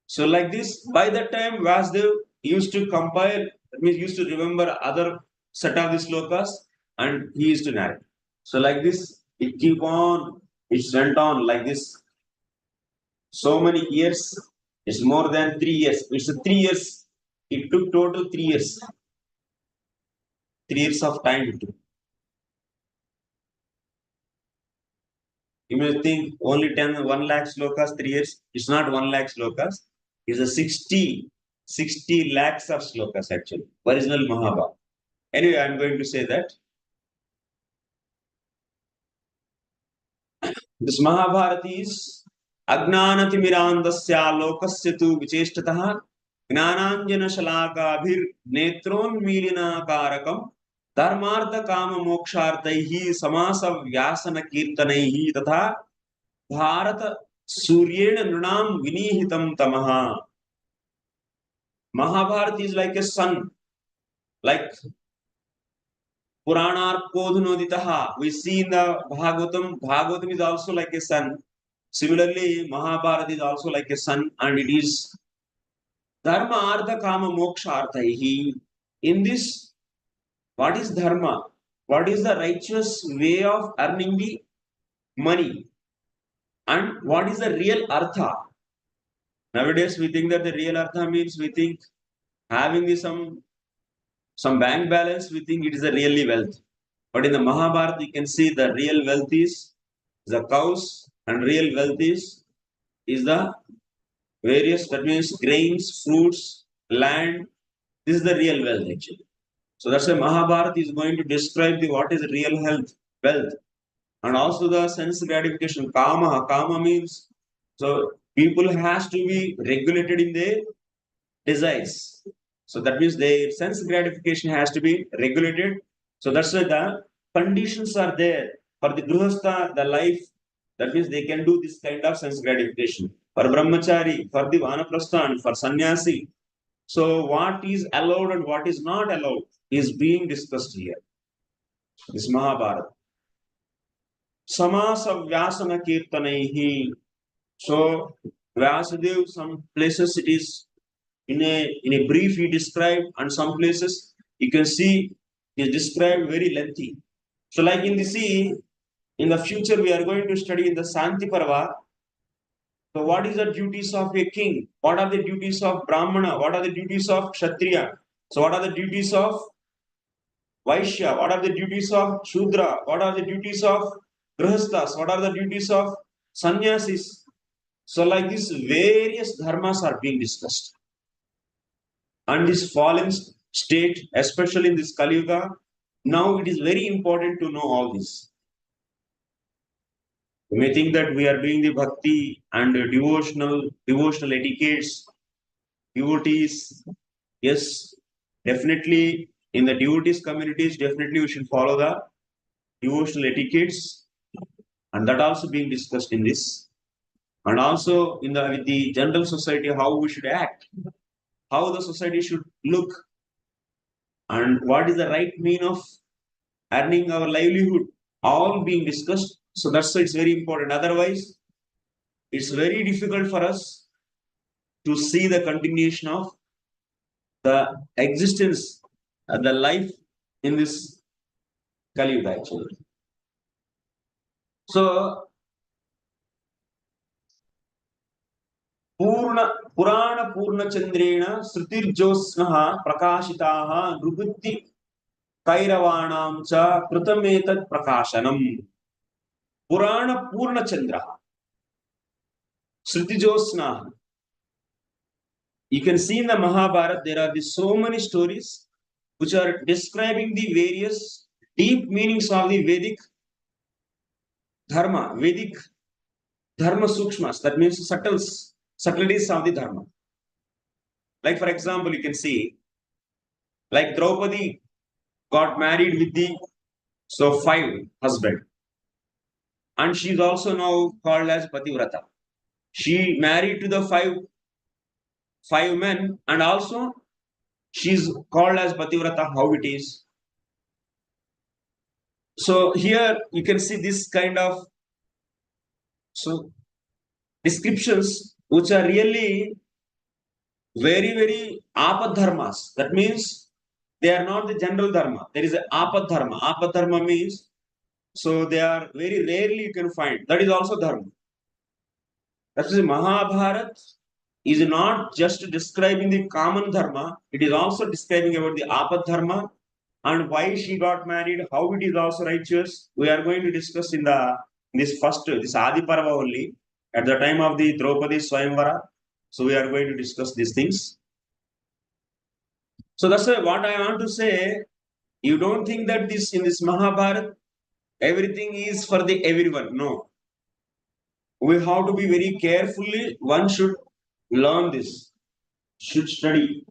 So like this, by that time, Vyasadeva used to compile, that means used to remember other set of the slokas and he used to narrate. So like this, it keep on, it went on like this. So many years, it's more than 3 years. It's 3 years. It took total 3 years. 3 years of time it took. You may think only 1 lakh slokas, 3 years. It's not 1 lakh slokas. It's a 60 lakhs of slokas actually. Original Mahabharata. Anyway, I'm going to say that. This Mahabharata is Agnanatimirandasya lokasya tu vicheshtataha Gnananjana shalakabhir netron milina karakam Dharmartha kama mokshartaihi samasa vyasana kirtanaihi tatha Bharata suryena nunam vinihitam tamaha. Mahabharata is like a sun, like Puranarkodhunoditaha. We see in the Bhagavatam, Bhagavatam is also like a sun. Similarly, Mahabharata is also like a sun, and it is Dharma Artha Kama Moksha Arthaihi. In this, what is Dharma? What is the righteous way of earning the money? And what is the real Artha? Nowadays, we think that the real Artha means we think having the some bank balance, we think it is a really wealth. But in the Mahabharata, you can see the real wealth is the cows, and real wealth is the various, that means grains, fruits, land. This is the real wealth actually. So that's why Mahabharata is going to describe the what is real wealth, and also the sense gratification. Kama means, so people has to be regulated in their desires. So that means their sense gratification has to be regulated. So that's why the conditions are there for the grihastha, the life. That means they can do this kind of sense gratification. For brahmachari, for the vanaprastha, for sannyasi. So what is allowed and what is not allowed is being discussed here. This Mahabharata. Samasa Vyasana Kirtanaihi. So Vyasadeva, some places it is in a brief he described, and some places you can see is described very lengthy. So like in the sea, in the future we are going to study in the Santi Parva. So what is the duties of a king? What are the duties of Brahmana? What are the duties of Kshatriya? So what are the duties of Vaishya? What are the duties of Shudra? What are the duties of Grihasthas? What are the duties of Sannyasis? So like this, various dharmas are being discussed. And this fallen state, especially in this Kali Yuga, now it is very important to know all this. You may think that we are doing the bhakti and devotional etiquettes, devotees. Yes, definitely in the devotees communities, definitely we should follow the devotional etiquettes, and that also being discussed in this. And also in the with the general society, how we should act, how the society should look, and what is the right mean of earning our livelihood, all being discussed. So that's why it's very important. Otherwise, it's very difficult for us to see the continuation of the existence, the life in this Kali Yuga actually. So पुराण पूर्ण चंद्रेण श्रुतिर्ज्योत्स्नः प्रकाशिताः नृबुद्धि कैरवाणां च कृतमेतत् प्रकाशनम्. पुराण पूर्ण चंद्र श्रुतिज्योत्स्ना. You can see in the Mahabharata there are so many stories which are describing the various deep meanings of the Vedic dharma sukshmas, that means subtleties of the dharma. Like for example, you can see like Draupadi got married with the 5 husband, and she is also now called as Pativrata. She married to the five men, and also she is called as Pativrata. How it is? So here you can see this kind of descriptions which are really very, very apad dharmas. That means they are not the general dharma. There is an apad dharma. Apad dharma means, so they are very rarely you can find. That is also dharma. That is Mahabharat is not just describing the common dharma, it is also describing about the apad dharma and why she got married, how it is also righteous. We are going to discuss in this Adi Parva only, at the time of the Draupadi Swayamvara. So we are going to discuss these things. So that's why what I want to say, you don't think that in this Mahabharata, everything is for the everyone. No. We have to be very carefully, one should learn this, should study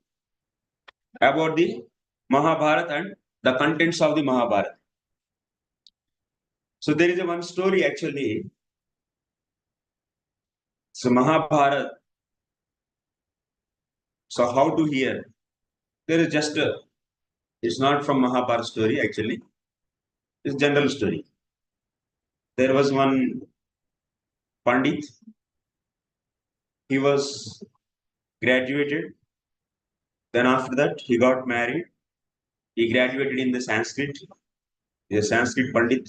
about the Mahabharata and the contents of the Mahabharata. So there is one story actually. So Mahabharata. So how to hear? There is just it's not from Mahabharata story actually. It's general story. There was one Pandit. He was graduated. Then after that he got married. He graduated in the Sanskrit. He is a Sanskrit Pandit.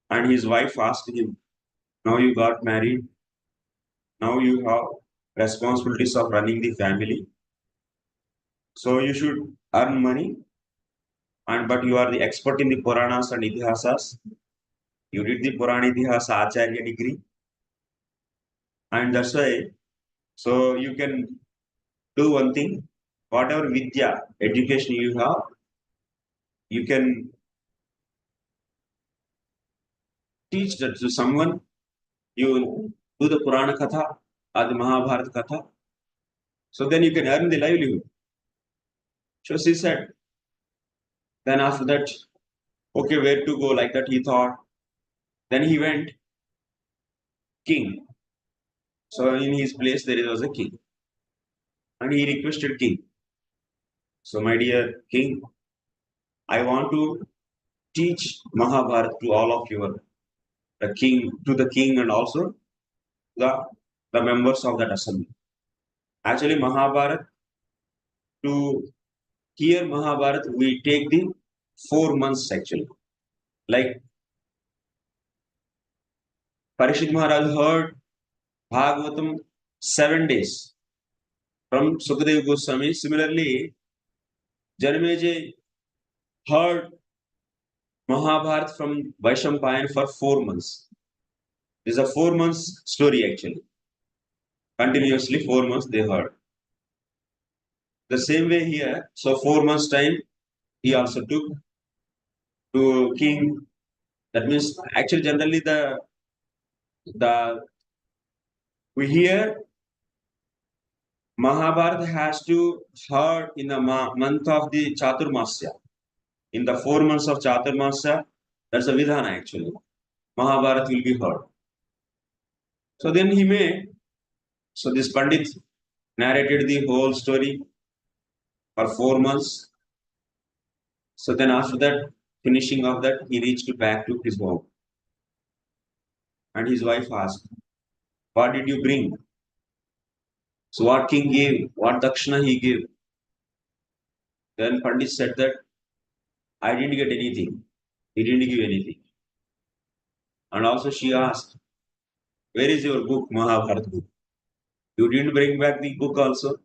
And his wife asked him, now you got married. Now you have responsibilities of running the family. So you should earn money. But you are the expert in the Puranas and Itihasas. You did the Purana Itihasa Acharya degree. And that's why, so you can do one thing. Whatever Vidya, education you have, you can teach that to someone. You do the Purana Katha or the Mahabharata Katha. So then you can earn the livelihood. So she said, then after that, okay, where to go? Like that he thought. Then he went, king. So in his place there was a king. And he requested king. So my dear king, I want to teach Mahabharata to all of you. the king and also the members of that assembly. Actually, Mahabharat, to hear Mahabharat, we take the 4 months actually. Like Parishit Maharaj heard Bhagavatam 7 days from Sukadeva Goswami. Similarly, Janamejaya heard Mahabharata from Vaisampayana for 4 months. This is a 4 months story actually. Continuously 4 months they heard. The same way here, so 4 months time he also took to king. That means actually generally the we hear Mahabharata has to heard in the month of the Chaturmasya. In the 4 months of Chaturmasya, that's a Vidhana actually. Mahabharata will be heard. So then so this Pandit narrated the whole story for 4 months. So then after that, finishing of that, he reached back to his home. And his wife asked, what did you bring? So what king gave? What dakshina he gave? Then Pandit said that, I didn't get anything. He didn't give anything. And also she asked, where is your book, Mahabharata book? You didn't bring back the book also.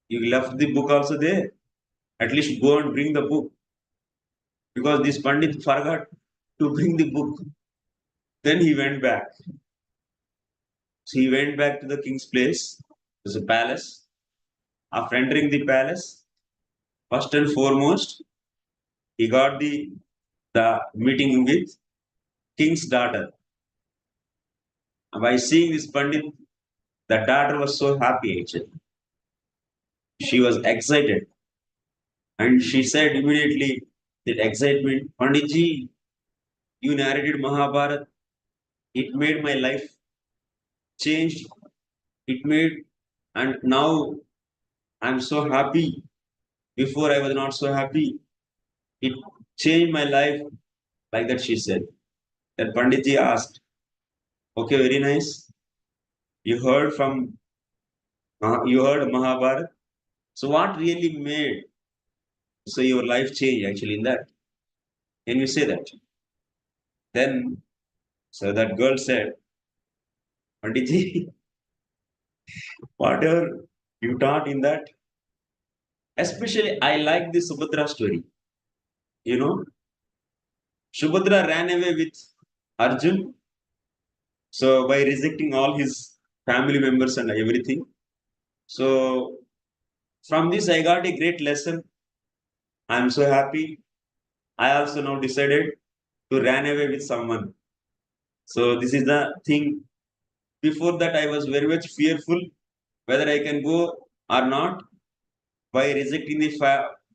You left the book also there. At least go and bring the book. Because this Pandit forgot to bring the book. Then he went back. So he went back to the king's place. It was a palace. After entering the palace, first and foremost, he got the meeting with king's daughter. And by seeing this Pandit, the daughter was so happy actually. She was excited. And she said immediately that excitement, Panditji, you narrated Mahabharata. It made my life changed. It made, and now I'm so happy. Before I was not so happy. It changed my life. Like that she said. Then Panditji asked, okay, very nice. You heard Mahabharata. So what really made so your life change actually in that? Can you say that? Then so that girl said, Panditji, whatever you taught in that, especially I like the Subhadra story. You know, Subhadra ran away with Arjun. So by rejecting all his family members and everything. So from this I got a great lesson. I am so happy. I also now decided to run away with someone. So this is the thing. Before that I was very much fearful whether I can go or not by rejecting the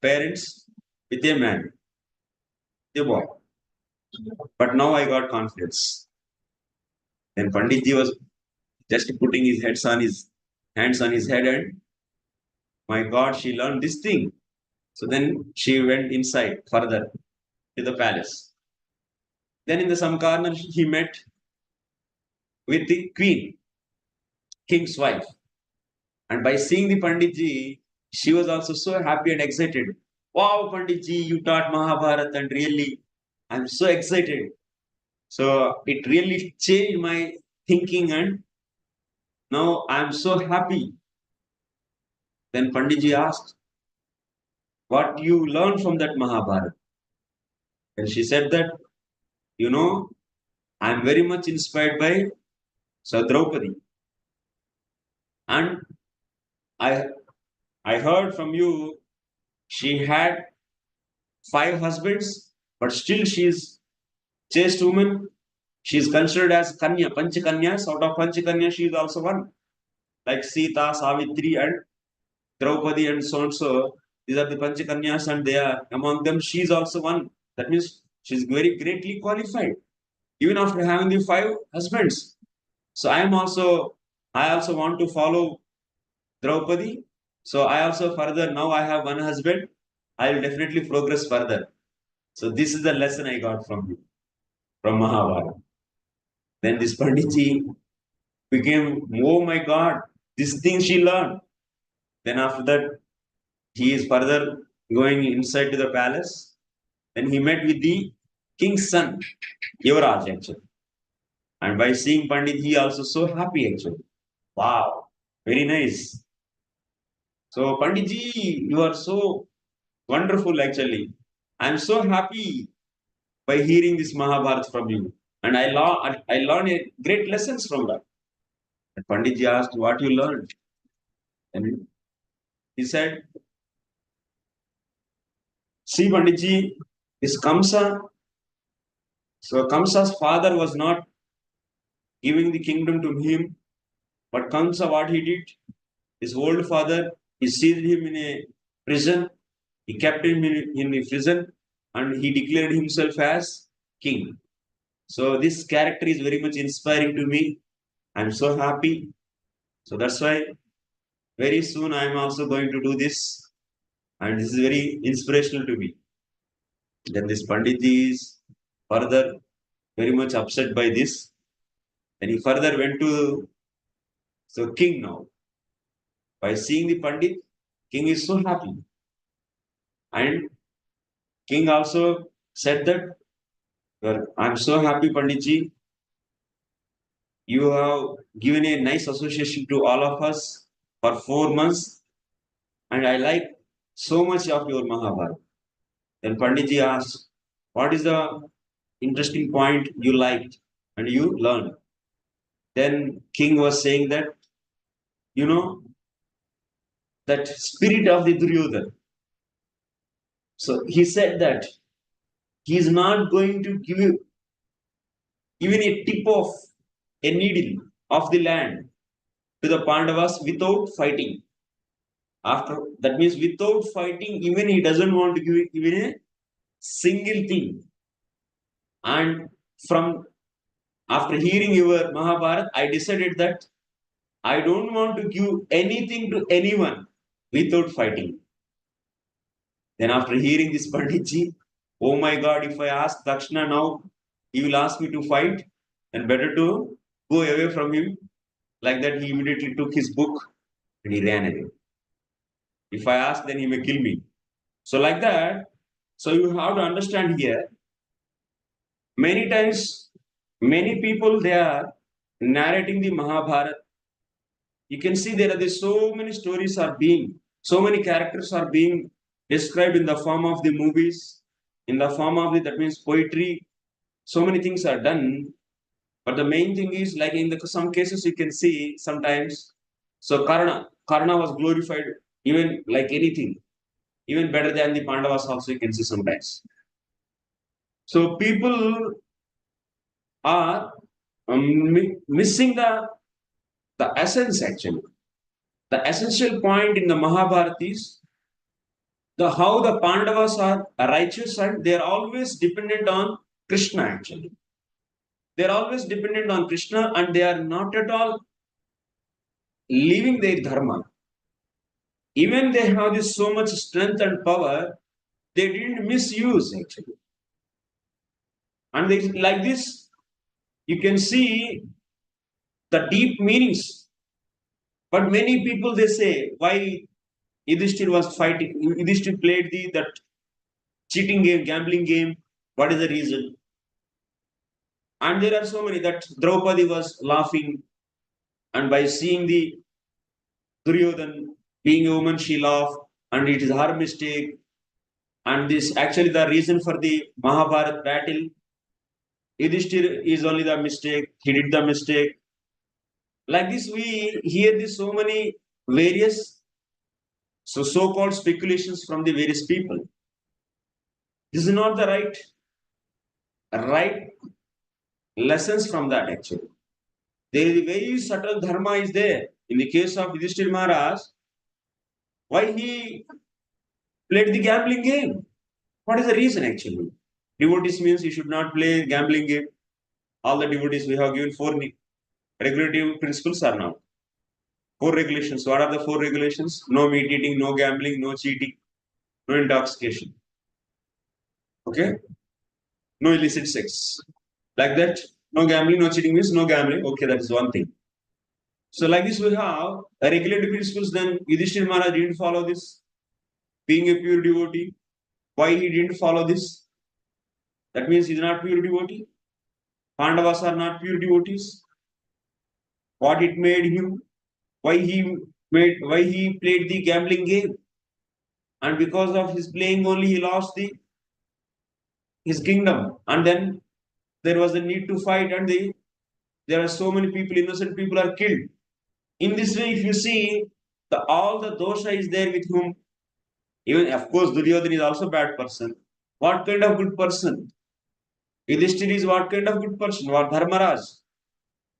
parents with a man, a boy. But now I got confidence. Then Panditji was just putting his hands on his head, and my God, she learned this thing. So then she went inside further to the palace. Then in the some corner he met with the queen, king's wife. And by seeing the Panditji, she was also so happy and excited. Wow, Panditji, you taught Mahabharata, and really, I'm so excited. So it really changed my thinking, and now I'm so happy. Then Panditji asked, what you learned from that Mahabharata? And she said that, I'm very much inspired by Draupadi. And I I heard from you she had 5 husbands, but still she is chaste woman. She is considered as Kanya, Panchakanyas. Out of Panchakanya, she is also one. Like Sita, Savitri, and Draupadi, and so and so. These are the Panchakanyas, and they are among them. She is also one. That means she is very greatly qualified, even after having the 5 husbands. So I also want to follow Draupadi. So I also further, now I have one husband. I will definitely progress further. So this is the lesson I got from you. from Mahabharata. Then this Panditji became, oh my God, this thing she learned. Then after that, he is further going inside to the palace. Then he met with the king's son, Yuvraj actually. And by seeing Pandit, he also so happy actually. Wow, very nice. So Panditji, you are so wonderful actually. I'm so happy by hearing this Mahabharata from you. And I learned a great lessons from that. And Panditji asked, what you learned? And he said, see Panditji, this Kamsa, so Kamsa's father was not giving the kingdom to him, but Kamsa, what he did, his old father, he sealed him in a prison, he kept him in a prison, and he declared himself as king. So this character is very much inspiring to me. I'm so happy. So that's why very soon I'm also going to do this. And this is very inspirational to me. Then this Panditji is further very much upset by this. And he further went to so king now. By seeing the Pandit, king is so happy. And king also said that, well, I'm so happy, Panditji. You have given a nice association to all of us for 4 months. And I like so much of your Mahabharata. Then Panditji asked, what is the interesting point you liked and you learned? Then king was saying that, you know, that spirit of the Duryodhana. So he said that he is not going to give you even a tip of a needle of the land to the Pandavas without fighting. After that means without fighting, even he doesn't want to give even a single thing. And from after hearing your Mahabharata, I decided that I don't want to give anything to anyone without fighting. Then after hearing this Panditji, oh my God, if I ask Dakshina now, he will ask me to fight, and better to go away from him. Like that, he immediately took his book and he ran away. If I ask, then he may kill me. So like that, so you have to understand here, many times, many people, they are narrating the Mahabharata. You can see there are so many stories are being, so many characters are being described in the form of the movies, in the form of the, that means poetry. So many things are done. But the main thing is, like in some cases, you can see sometimes. So Karna was glorified even like anything, even better than the Pandavas. Also, you can see sometimes. So people are missing the essence actually. The essential point in the Mahabharata is the how the Pandavas are righteous and they are always dependent on Krishna actually. They are always dependent on Krishna and they are not at all leaving their dharma. Even they have this so much strength and power, they didn't misuse actually. And they, like this, you can see the deep meanings. But many people they say why Yudhishthir was fighting. Yudhishthir played that cheating game, gambling game. What is the reason? And there are so many that Draupadi was laughing, and by seeing the Duryodhan being a woman, she laughed, and it is her mistake. And this actually the reason for the Mahabharat battle. Yudhishthir is only the mistake. He did the mistake. Like this, we hear this so many various so-called speculations from the various people. This is not the right lessons from that actually. There is a very subtle dharma is there. In the case of Yudhishthir Maharaj, why he played the gambling game? What is the reason actually? Devotees means you should not play gambling game. All the devotees we have given 4 regulative principles are now. 4 regulations. What are the 4 regulations? No meat eating, no gambling, no cheating, no intoxication. Okay? No illicit sex. Like that, no gambling, no cheating means no gambling. Okay, that is one thing. So like this, we have a regulatory principles. Then Yudhishthira Maharaj didn't follow this, being a pure devotee. Why he didn't follow this? That means he's not pure devotee. Pandavas are not pure devotees. What it made him? Why he played the gambling game? And because of his playing only, he lost his kingdom. And then there was a need to fight, and there are so many people, innocent people are killed. In this way, if you see, all the dosha is there with whom. Even of course, Duryodhana is also a bad person. What kind of good person? Yudhishthira is what kind of good person? What Dharmaraj?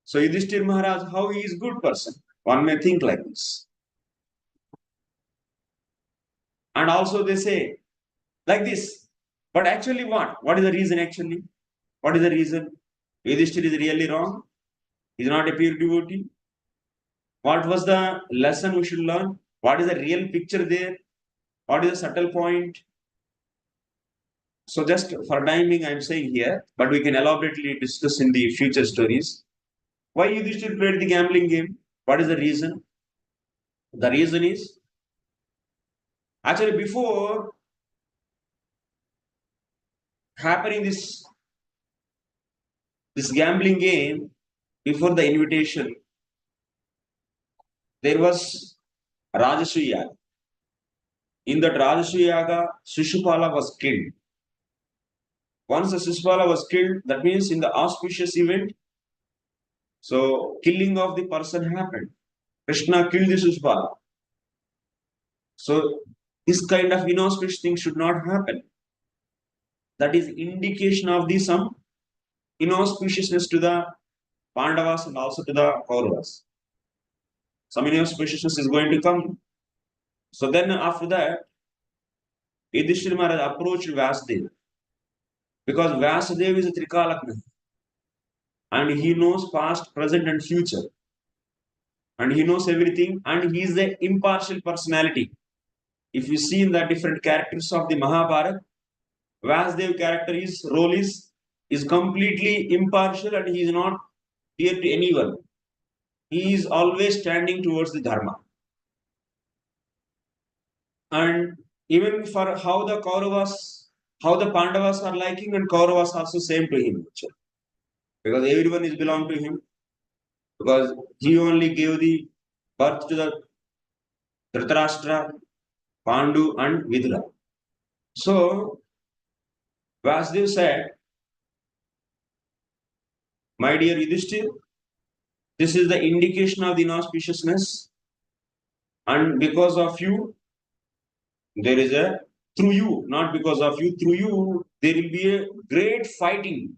So Yudhishthira Maharaj, how he is good person? One may think like this. And also they say like this. But actually what? What is the reason actually? What is the reason? Yudhishthira is really wrong. He is not a pure devotee. What was the lesson we should learn? What is the real picture there? What is the subtle point? So just for timing, I am saying here, but we can elaborately discuss in the future stories. Why Yudhishthira played the gambling game? What is the reason? The reason is, actually before happening this gambling game, before the invitation, there was Rajasuya. In that Rajasuyaga, Shishupala was killed. Once the Shishupala was killed, that means in the auspicious event, so killing of the person happened. Krishna killed the Shishupala. So this kind of inauspicious thing should not happen. That is indication of the some inauspiciousness to the Pandavas and also to the Kauravas. Some inauspiciousness is going to come. So then after that, Yudhishthira Maharaj approached Vyasadeva. Because Vyasadeva is a Trikalagna. And he knows past, present and future. And he knows everything. And he is the impartial personality. If you see in the different characters of the Mahabharata, Vyasadeva character role is completely impartial and he is not dear to anyone. He is always standing towards the Dharma. And even for how the Kauravas, how the Pandavas are liking, and Kauravas also same to him. Because everyone is belong to him. Because he only gave the birth to the Dhritarashtra, Pandu and Vidura. So Vasudev said, my dear Yudhishthira, this is the indication of the inauspiciousness, and because of you, there is through you, not because of you, through you, there will be a great fighting.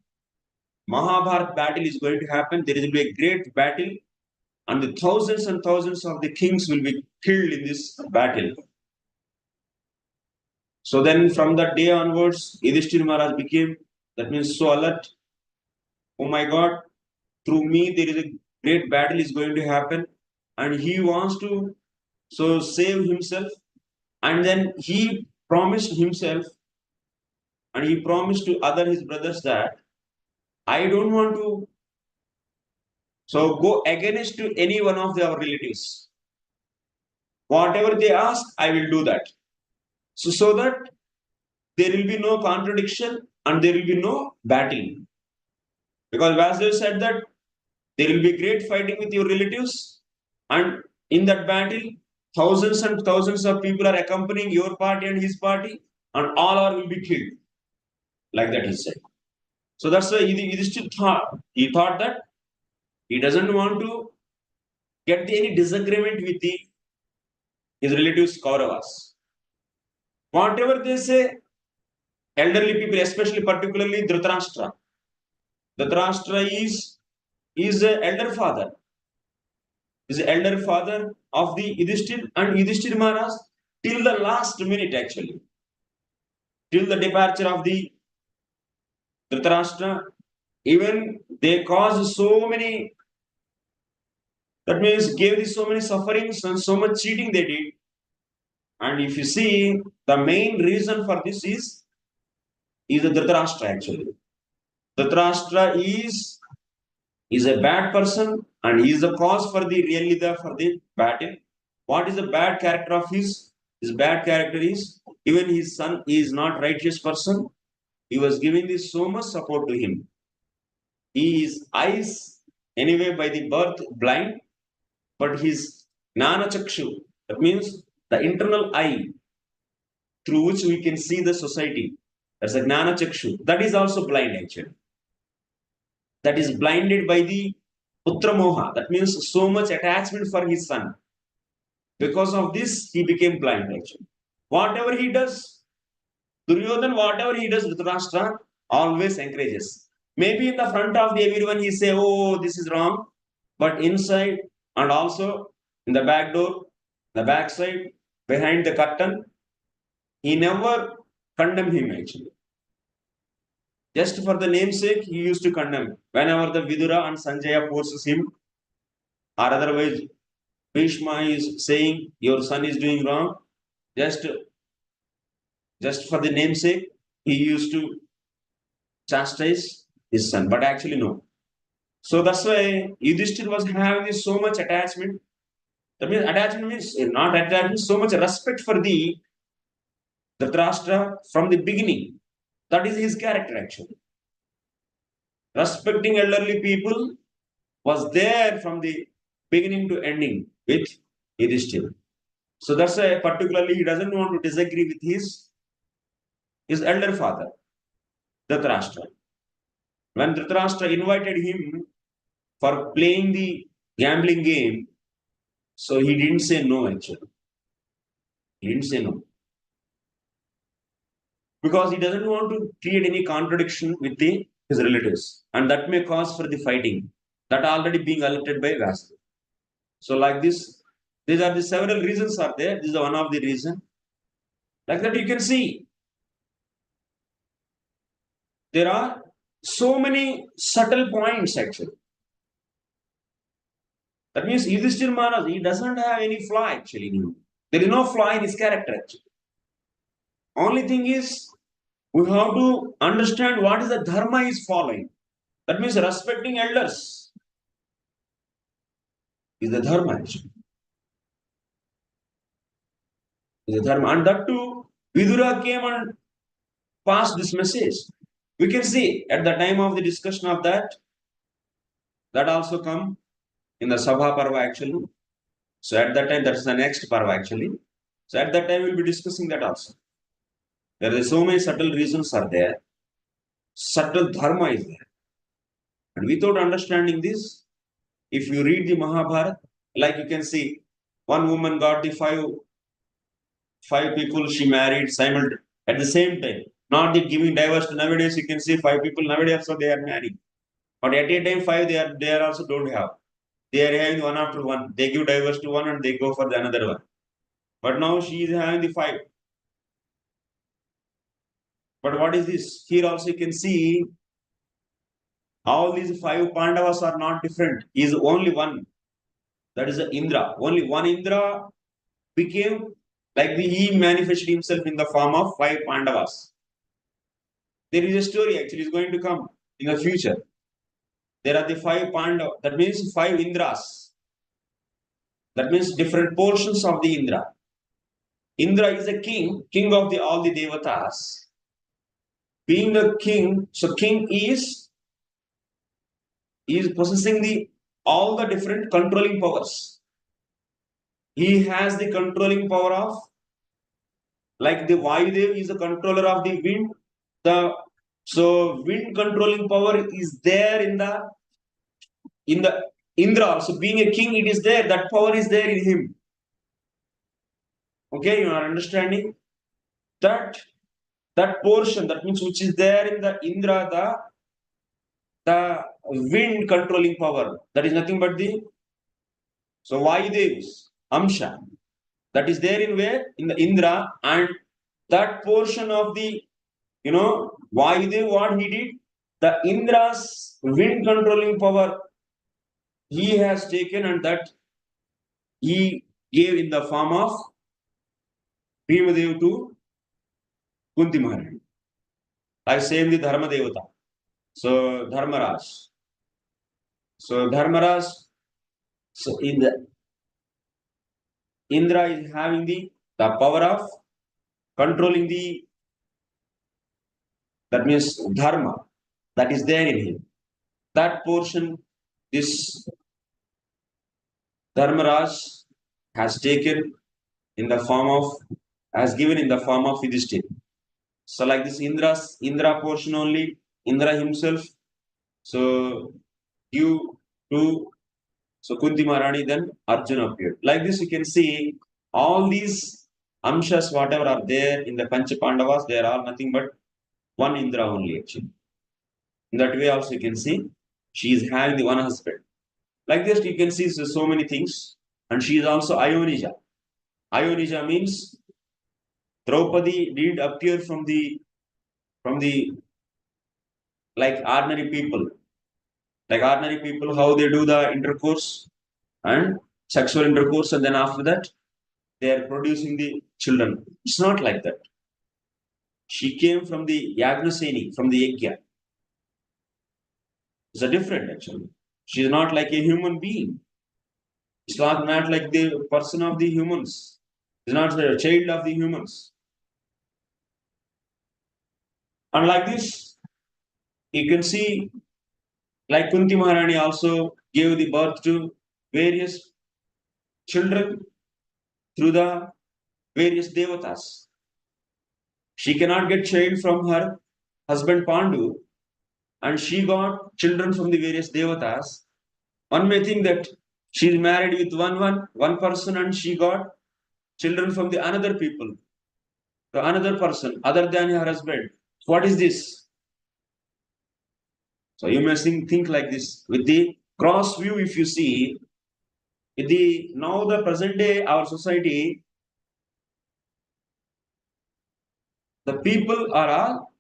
Mahabharat battle is going to happen. There will be a great battle, and the thousands and thousands of the kings will be killed in this battle. So then, from that day onwards, Yudhishthira Maharaj became, that means, so alert. Oh my God, through me there is a great battle is going to happen, and he wants to save himself. And then he promised himself, and he promised to other his brothers that I don't want to go against to any one of our relatives. Whatever they ask, I will do that. So that there will be no contradiction and there will be no battle. Because Vasudev said that there will be great fighting with your relatives, and in that battle, thousands and thousands of people are accompanying your party and his party, and all are will be killed. Like that he said. So that's why Yudhishthira thought. He thought that he doesn't want to get any disagreement with his relatives Kauravas. Whatever they say, elderly people, especially particularly Dhritarashtra. Dhritarashtra is the elder father. Is the elder father of the Yudhishthira, and Yudhishthira Maharaj till the last minute actually. Till the departure of the Dhritarashtra, even they caused so many, that means gave so many sufferings and so much cheating they did. And if you see, the main reason for this is the Dhritarashtra actually. Dhritarashtra is a bad person and he is the cause for the battle. What is the bad character of his? His bad character is even his son is not righteous person. He was giving this so much support to him. He is eyes anyway by the birth blind, but his Gnana Chakshu, that means the internal eye through which we can see the society. That's a Gnana Chakshu. That is also blind actually. That is blinded by the Putra Moha. That means so much attachment for his son. Because of this, he became blind actually. Whatever he does, Duryodhan, whatever he does, Dhritarashtra always encourages. Maybe in the front of everyone, he say, "Oh, this is wrong," but inside and also in the back door, the back side, behind the curtain, he never condemned him actually. Just for the namesake, he used to condemn. Whenever the Vidura and Sanjaya forces him, or otherwise Bhishma is saying your son is doing wrong, just for the namesake, he used to chastise his son. But actually, no. So that's why Yudhishthir was having so much attachment. That means attachment means not attachment, so much respect for the Dhritarashtra from the beginning. That is his character actually. Respecting elderly people was there from the beginning to ending with Yudhishthir. So that's why particularly he doesn't want to disagree with his elder father, Dhritarashtra. When Dhritarashtra invited him for playing the gambling game, so he didn't say no actually. He didn't say no. Because he doesn't want to create any contradiction with his relatives. And that may cause for the fighting. That already being alerted by Vyasadeva. So like this, these are the several reasons are there. This is one of the reason. Like that you can see. There are so many subtle points actually. That means Yudhishthir Maharaj, he doesn't have any flaw actually in him. There is no flaw in his character actually. Only thing is, we have to understand what is the dharma he is following. That means respecting elders is the dharma actually. Is the dharma. And that too, Vidura came and passed this message. We can see at the time of the discussion of that also come in the Sabha Parva actually. So at that time, that's the next Parva actually. So at that time, we'll be discussing that also. There are so many subtle reasons are there. Subtle dharma is there. And without understanding this, if you read the Mahabharata, like you can see, one woman got the five people she married simultaneously at the same time. Not the giving divorce. Nowadays, you can see 5 people nowadays also they are married. But at a time, 5 they are also don't have. They are having one after one. They give divorce to one and they go for the another one. But now she is having the 5. But what is this? Here also you can see all these 5 Pandavas are not different. He is only one. That is Indra. Only one Indra became like he manifested himself in the form of 5 Pandavas. There is a story actually is going to come in the future. There are the 5 Pandavas. That means 5 Indras. That means different portions of the Indra. Indra is a king of all the Devatas. Being a king, so king is possessing all the different controlling powers. He has the controlling power of, like the Vayudev is a controller of the wind. So wind controlling power is there in the Indra. So being a king, it is there. That power is there in him. Okay, you are understanding that portion. That means which is there in the Indra, the wind controlling power. That is nothing but so Vayudev's Amsha. That is there in where? In the Indra, and that portion of the, Vayudev, what he did? The Indra's wind controlling power, he has taken and that he gave in the form of Bhimadev to Kunti Maharani. I say the Dharma Devata. So Dharmaraj. So Dharmaraj, so in the Indra is having the power of controlling that means dharma that is there in him. That portion, this Dharmaraj has taken in the form of, has given in the form of Yudhishthira. So like this Indra portion only, Indra himself, so you to, so Kunti Maharani, then Arjuna appeared. Like this you can see all these amshas, whatever are there in the Pancha Pandavas, they are all nothing but one Indra only actually. In that way also you can see she is having the one husband. Like this you can see so many things. And she is also Ayonija. Ayonija means Draupadi did appear from the like ordinary people. Like ordinary people, how they do the intercourse and sexual intercourse, and then after that they are producing the children. It's not like that. She came from the Yagnaseni, from the Yajna. It's a different actually. She is not like a human being. It's not like the person of the humans. It's not a child of the humans. And like this, you can see, like Kunti Maharani also gave the birth to various children through the various devatas. She cannot get child from her husband Pandu, and she got children from the various devatas. One may think that she is married with one person, and she got children from the another people, the another person other than her husband. What is this? So you may think like this. With the cross view, if you see, with the now the present day our society, the people are all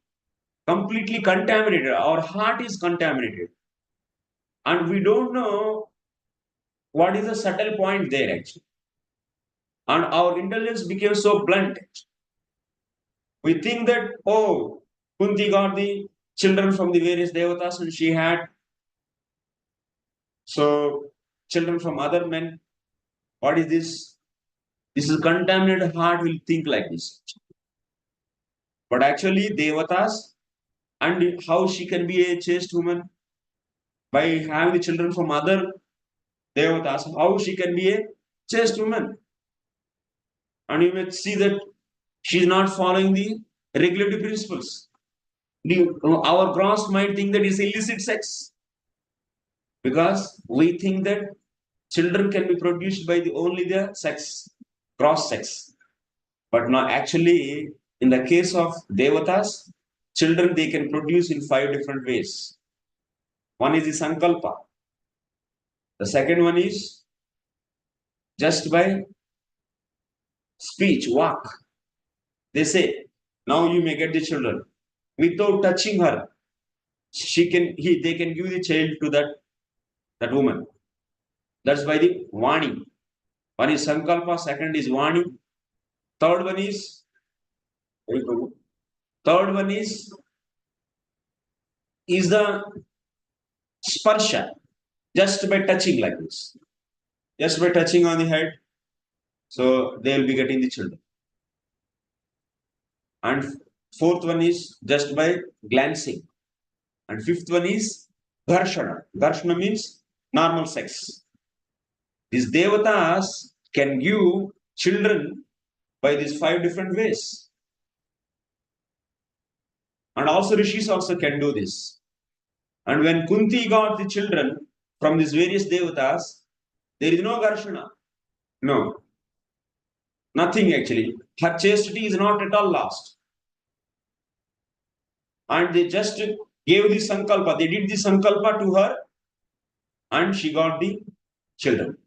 completely contaminated. Our heart is contaminated, and we don't know what is the subtle point there actually. And our intelligence became so blunt. We think that, oh, Kunti got the children from the various devatas, and she had so children from other men. What is this? This is contaminated heart will think like this. But actually, devatas, and how she can be a chaste woman by having the children from other devatas, how she can be a chaste woman. And you may see that she is not following the regulative principles. Our gross might think that is illicit sex, because we think that children can be produced by only the sex, cross sex. But not actually, in the case of devatas, children they can produce in 5 different ways. One is the sankalpa. The second one is just by speech, walk. They say, now you may get the children. Without touching her, they can give the child to that woman. That's by the Vani. One is Sankalpa, second is Vani. Third one is the Sparsha, just by touching like this. Just by touching on the head, so they will be getting the children. And fourth one is just by glancing. And fifth one is Dharshana. Dharshana means normal sex. These devatas can give children by these 5 different ways. And also rishis also can do this. And when Kunti got the children from these various devatas, there is no Garshana. No. Nothing actually. Her chastity is not at all lost. And they just gave the sankalpa. They did the sankalpa to her, and she got the children.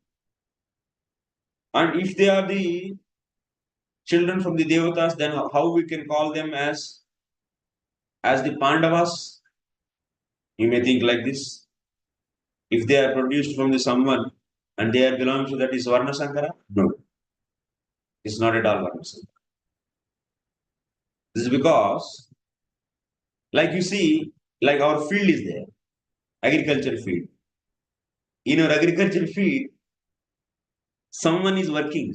And if they are the children from the devatas, then how we can call them as the Pandavas? You may think like this. If they are produced from the someone and they are belonging to that is Varna Sankara? No. It's not at all Varna Sankara. This is because, like you see, Like our field is there, agriculture field. In our agriculture field, someone is working.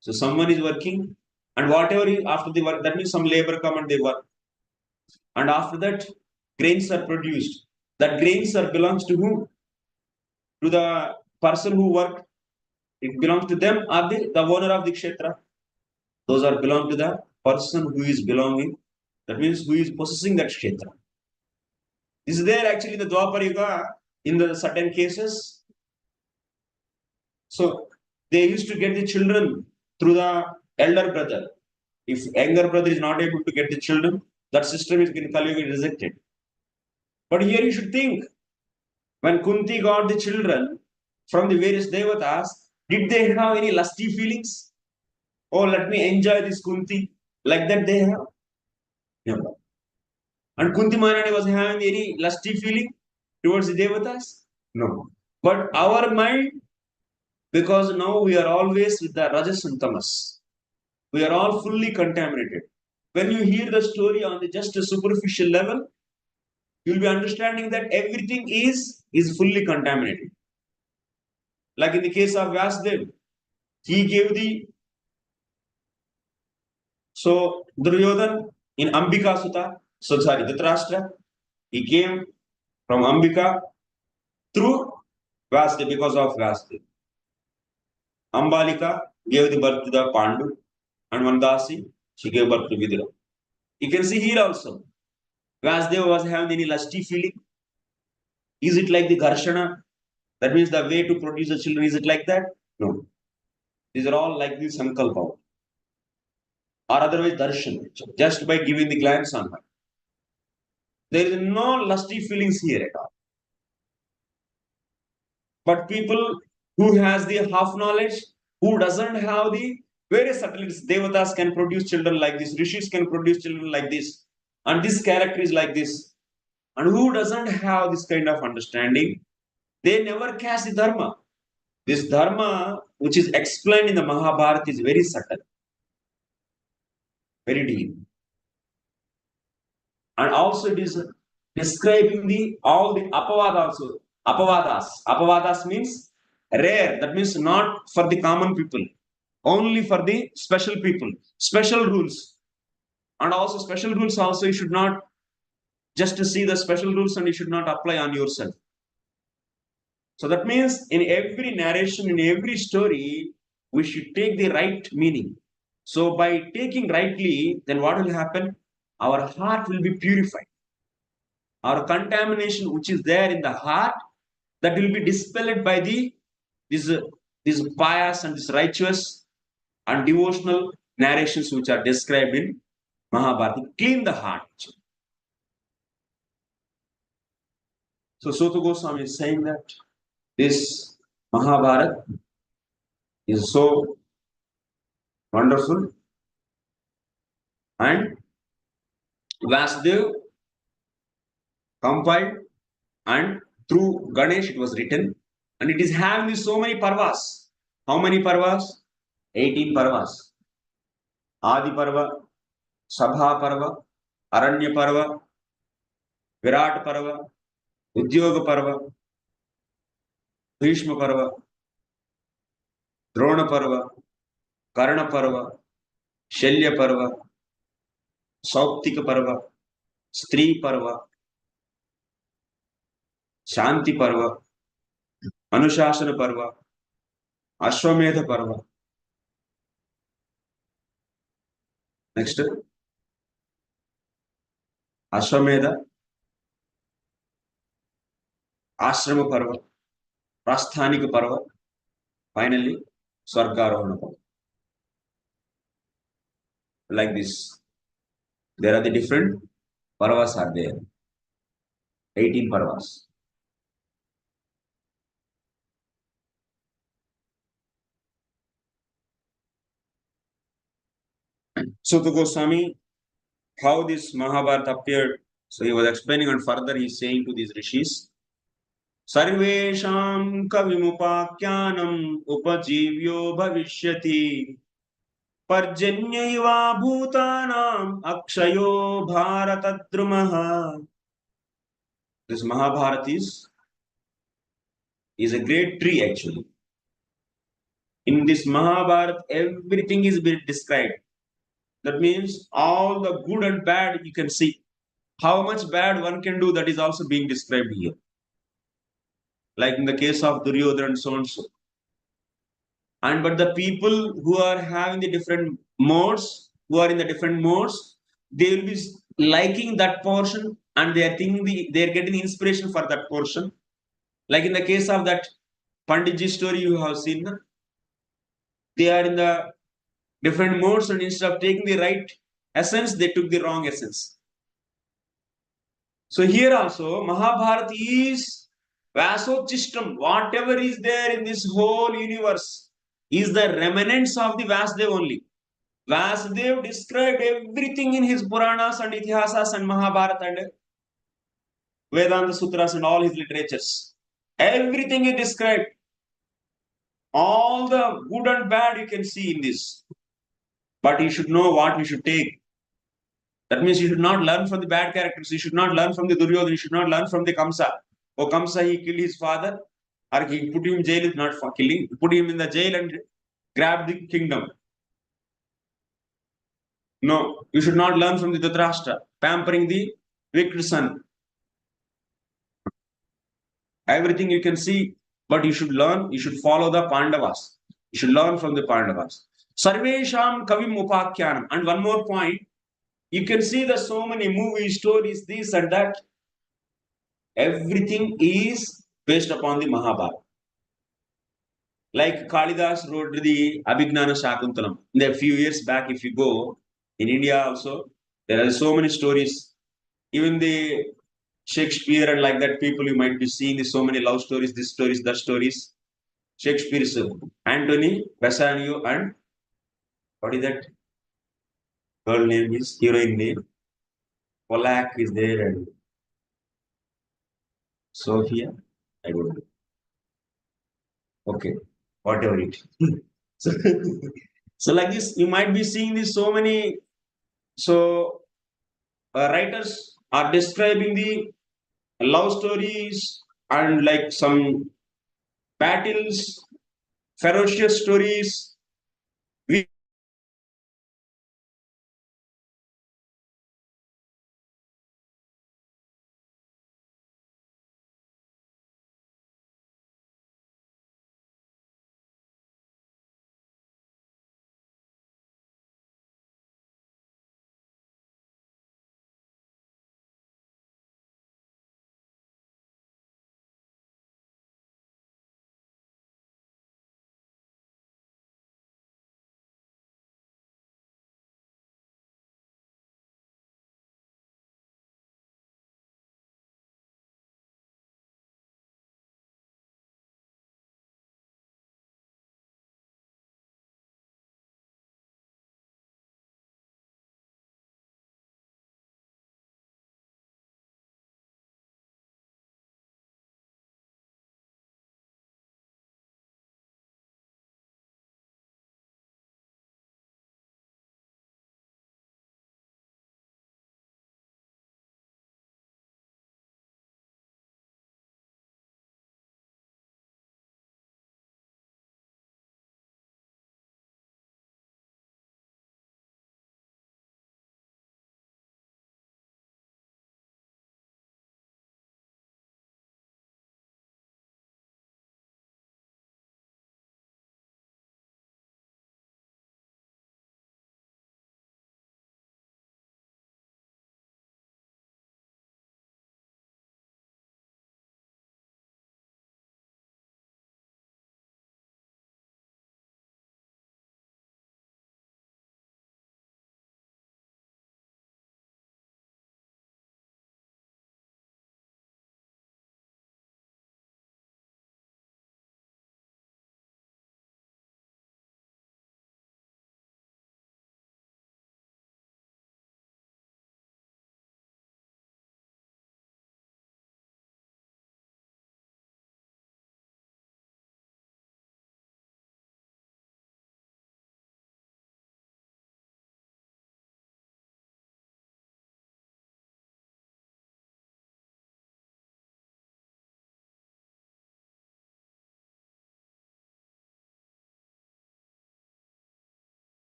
So someone is working, and whatever is after the work, that means some labor come and they work. And after that, grains are produced. That grains are belongs to whom? To the person who worked. It belongs to them or the owner of the kshetra. Those are belong to the person who is belonging. That means who is possessing that kshetra. This is there actually in the Dwapar Yuga in the certain cases. So they used to get the children through the elder brother. If younger brother is not able to get the children, that system is in Kali Yuga rejected. But here you should think, when Kunti got the children from the various devatas, did they have any lusty feelings? Oh, let me enjoy this Kunti. Like that they have? No. And Kunti Maharani was having any lusty feeling towards the devatas? No. But our mind, because now we are always with the rajas and tamas, we are all fully contaminated. When you hear the story on the just a superficial level, you will be understanding that everything is fully contaminated. Like in the case of Vyasadeva, he gave the so Duryodhan in Ambika Sutta, so sorry, Dhritarashtra, he came from Ambika through Vyasadeva because of Vyasadeva. Ambalika gave the birth to the Pandu, and Mandasi, she gave birth to Vidura. You can see here also, Vyasadeva was having any lusty feeling. Is it like the Gharshana? That means the way to produce the children, is it like that? No. These are all like the Sankalpa. Or otherwise Darshan, just by giving the glance on her. There is no lusty feelings here at all. But people who has the half knowledge, who doesn't have the various subtleties, devatas can produce children like this, rishis can produce children like this, and this character is like this. And who doesn't have this kind of understanding, they never catch the dharma. This dharma, which is explained in the Mahabharata, is very subtle, very deep. And also it is describing the all the apavada also. Apavadas. Apavadas means rare. That means not for the common people. Only for the special people. Special rules. And also special rules also you should not just see the special rules and you should not apply on yourself. So that means in every narration, in every story, we should take the right meaning. So by taking rightly, then what will happen? Our heart will be purified. Our contamination which is there in the heart, that will be dispelled by these pious and this righteous and devotional narrations which are described in Mahabharata. Clean the heart. So Suta Goswami is saying that this Mahabharata is so wonderful, and Vyasadeva compiled, and through Ganesha it was written, and it is having so many parvas. How many parvas? 18 parvas. Adi Parva, Sabha Parva, Aranya Parva, Virat Parva, Udyoga Parva, Bhishma Parva, Drona Parva, Karna Parva, Shalya Parva, Sauptika Parva, Stri Parva, Shanti Parva, Anushasana Parva, Ashwamedha Parva. Next, Ashwamedha, Ashrama Parva, Prasthanika Parva, finally, Swargarohana Parva. Like this. There are the different parvas are there. 18 parvas. Suta Goswami, how this Mahabharata appeared. So he was explaining, and further he is saying to these rishis, Sarvesham kavimupakyanam upajivyo bhavishyati पर्जन्यैवा भूतानाम् अक्षयो भारतद्रुमः. This Mahabharata is a great tree actually. In this Mahabharata, everything is being described. That means all the good and bad you can see. How much bad one can do, that is also being described here. Like in the case of Duryodhana and so and so. And but the people who are having the different modes, who are in the different modes, they will be liking that portion and they are thinking they are getting inspiration for that portion. Like in the case of that Panditji story you have seen, they are in the different modes and instead of taking the right essence, they took the wrong essence. So here also, Mahabharata is Vasochistam. Whatever is there in this whole universe is the remnants of the Vyasadeva only. Vyasadeva described everything in his Puranas and Itihasas and Mahabharata and Vedanta Sutras and all his literatures. Everything is described. All the good and bad you can see in this. But you should know what you should take. That means you should not learn from the bad characters. You should not learn from the Duryodhana. You should not learn from the Kamsa. Oh, Kamsa, he killed his father, or he put him in jail, is not for killing. He put him in the jail and grabbed the kingdom. No, you should not learn from the Dhritarashtra, pampering the wicked son. Everything you can see, but you should learn, you should follow the Pandavas. You should learn from the Pandavas. Sarvesham Kavim Upakhyanam. And one more point, you can see the so many movies, stories, this and that. Everything is based upon the Mahabharata. Like Kalidas wrote the Abhignana Shakuntalam. A few years back, if you go in India also, there are so many stories. Even the Shakespeare and like that people you might be seeing so many love stories, this stories, that stories. Shakespeare's Antony, Bassanio, and what is that girl name is heroine name? Polak is there and Sophia. I don't know. Okay, whatever it. so, so like this, you might be seeing this so many. So writers are describing the love stories and like some battles, ferocious stories.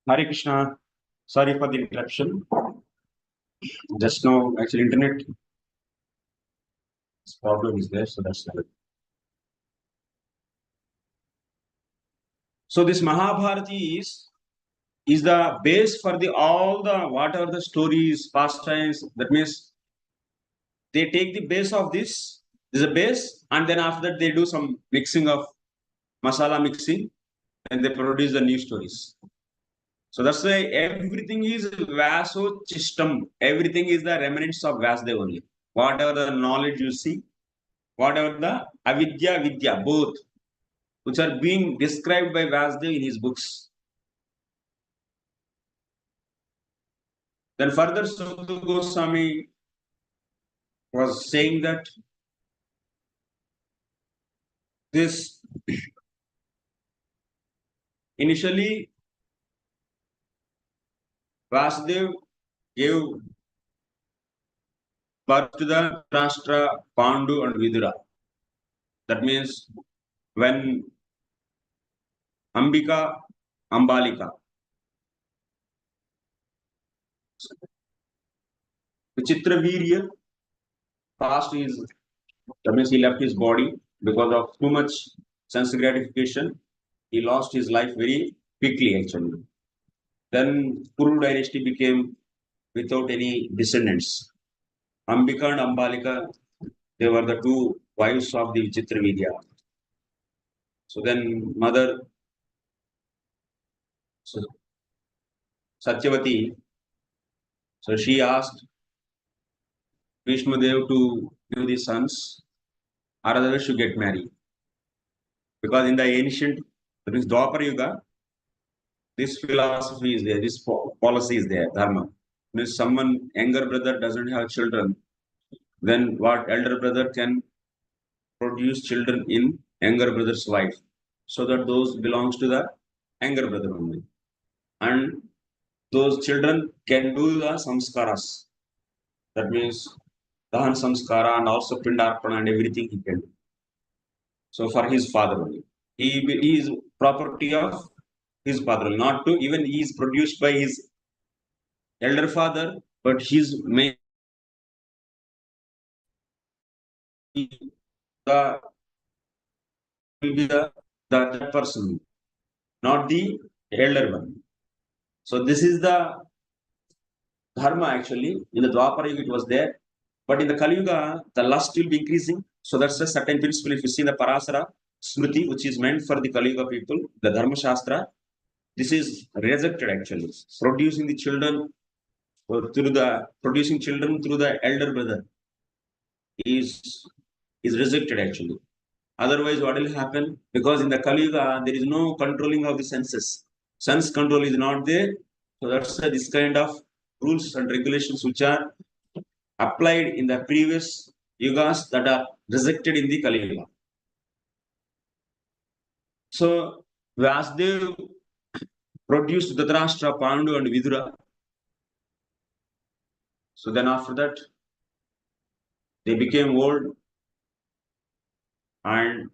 Hare Krishna. Sorry for the interruption. Just now, actually, internet problem is there, so that's why. So this Mahabharata is the base for the all the whatever the stories, pastimes. That means they take the base of this. This is a base, and then after that they do some mixing of masala mixing, and they produce the new stories. So that's why everything is Vasochistam. Everything is the remnants of Vyasadeva only. Whatever the knowledge you see, whatever the avidya, vidya, both, which are being described by Vyasadeva in his books. Then further, Sukha Goswami was saying that this initially Vyasadeva gave birth to the Rashtra, Pandu, and Vidura. That means when Ambika, Ambalika, Vichitravirya passed his, that means he left his body because of too much sense gratification. He lost his life very quickly actually. Then Kuru dynasty became without any descendants. Ambika and Ambalika, they were the two wives of the Vichitravirya. So then mother Satyavati, so she asked Vishnudev to give the sons, or otherwise to get married. Because in the ancient, that means Dwapara Yuga, this philosophy is there, this policy is there, dharma. If someone younger brother doesn't have children, then what elder brother can produce children in younger brother's wife, so that those belongs to the younger brother only, and those children can do the samskaras. That means dahan samskara and also pindarpana and everything he can do. So for his father only, he is property of his father, not to even he is produced by his elder father, but his main the will be that person, not the elder one. So this is the dharma actually. In the Dwapara Yuga it was there, but in the Kali Yuga the lust will be increasing. So that's a certain principle. If you see the Parasara Smriti, which is meant for the Kali Yuga people, the Dharma Shastra, this is rejected actually. Producing the children through the elder brother is rejected actually. Otherwise, what will happen? Because in the Kali Yuga, there is no controlling of the senses. Sense control is not there. So that's this kind of rules and regulations which are applied in the previous yugas that are rejected in the Kali Yuga. So Vyasadeva produced Dhritarashtra, Pandu, and Vidura. So then after that, they became old, and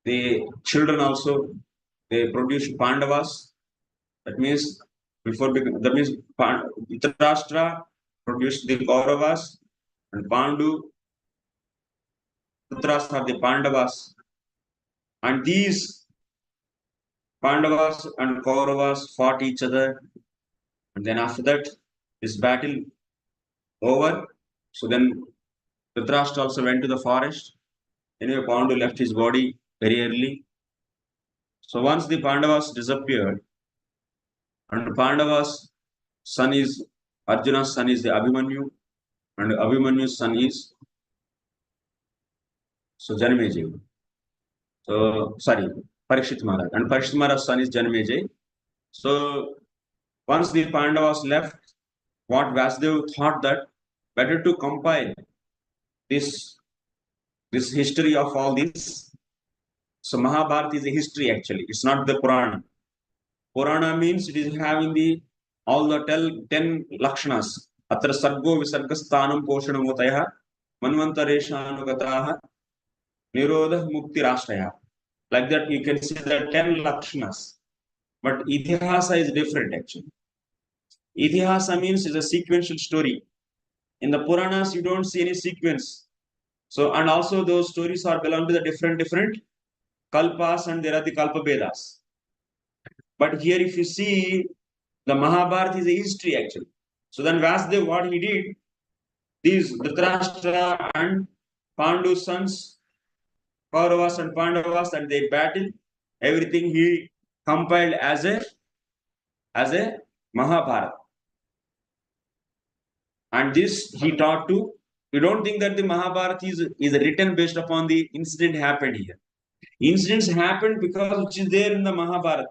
the children also, they produced Pandavas. That means Dhritarashtra produced the Kauravas, and Pandu, Dhritarashtra are the Pandavas. And these Pandavas and Kauravas fought each other, and then after that, this battle over. So then Dhritarashtra also went to the forest. Anyway, Pandu left his body very early. So once the Pandavas disappeared, and Pandavas' son is Arjuna's son is the Abhimanyu, and Abhimanyu's son is Janamejaya. So sorry, Parikshit Maharaj, and Parikshit Maharaj's son is Janamejaya. So once the Pandavas left, what Vyasadeva thought that better to compile this history of all this. So Mahabharata is a history actually. It's not the Purana. Purana means it is having all the 10 lakshanas. Atra sargo visargasthanam poshanamotaya manvantareshanugataha nirodha mukti rashraya. Like that you can see the 10 lakshanas. But Itihasa is different actually. Itihasa means is a sequential story. In the Puranas, you don't see any sequence. So, and also those stories are belong to the different kalpas, and there are the kalpabedas. But here, if you see, the Mahabharata is a history actually. So then Vyasadeva, what he did, these Dhritarashtra and Pandu's sons, Kauravas and Pandavas, and they battled, everything he compiled as a Mahabharata. And this he taught to. You don't think that the Mahabharata is written based upon the incident happened here. Incidents happened because which is there in the Mahabharata.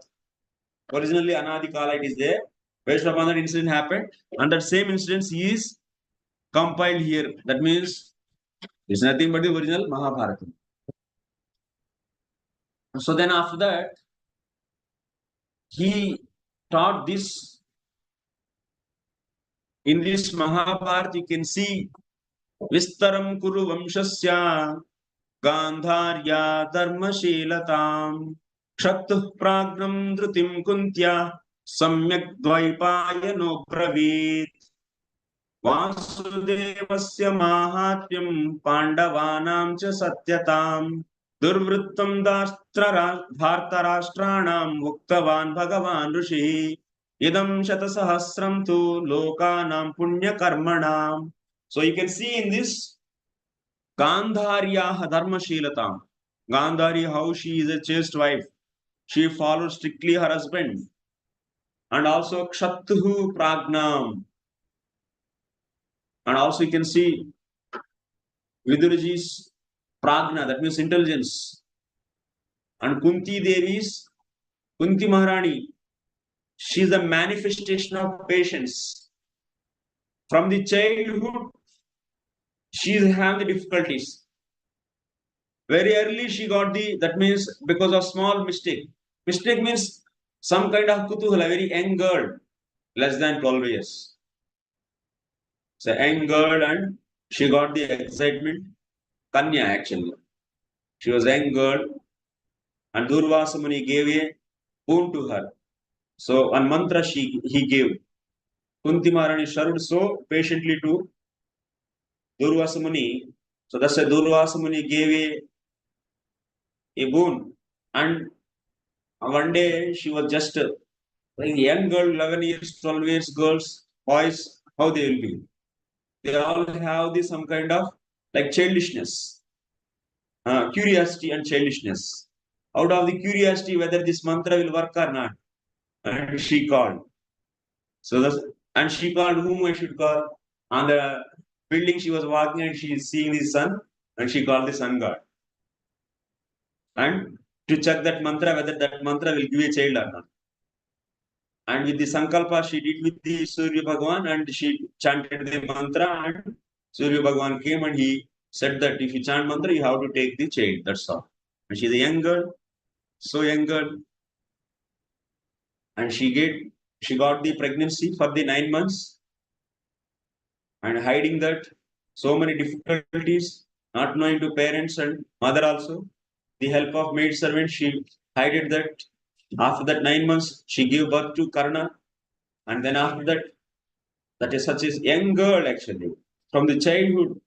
Originally, Anadi Kala it is there. Based upon that incident happened, and that same incident is compiled here. That means it's nothing but the original Mahabharata. So then after that, he taught this. In this Mahabharata, you can see Vistaram Kuru Vamshasya Gandharya Dharmashilatam Kshattuh Pragnam Dhrutim Kuntya Samyak Dvaipayano Pravit Vasudevasya Mahatmyam Pandavanam Cha Satyatam Durvrittam Dhartarashtraणam Muktavan Bhagavan Rishi Idam Shatasahasram Tu Lokanam Punya Karmanam. So you can see in this Gandharya Dharmashilatam. Gandhari, how she is a chaste wife. She follows strictly her husband. And also Kshattuhu Pragnam. And also you can see Viduraji's Pragna, that means intelligence. And Kunti Devi's Kunti Maharani. She is the manifestation of patience. From the childhood, she is having the difficulties. Very early she got that means because of small mistake. Mistake means some kind of kutuhala, very young girl, less than 12 years. So young girl and she got the excitement. Kanya actually. She was a young girl and Durvasa Muni gave a boon to her. So one mantra he gave. Kunti Maharani served so patiently to Durvasa Muni. So that's why Durvasa Muni gave a boon. And one day she was just like a young girl, 11 years, 12 years, girls, boys, how they will be. They all have this some kind of like childishness, curiosity and childishness. Out of the curiosity whether this mantra will work or not. And she called. So that's, and she called whom I should call. On the building she was walking and she is seeing the sun and she called the sun god. And to check that mantra, whether that mantra will give a child or not. And with the Sankalpa, she did with the Surya Bhagwan and she chanted the mantra and Surya Bhagwan came and he said that if you chant mantra, you have to take the child. That's all. And she's a young girl, so young girl. And she got the pregnancy for the 9 months and hiding that so many difficulties, not knowing to parents and mother also. The help of maid servant, she hid that. After that 9 months, she gave birth to Karna. And then after that, that is such a young girl actually, from the childhood.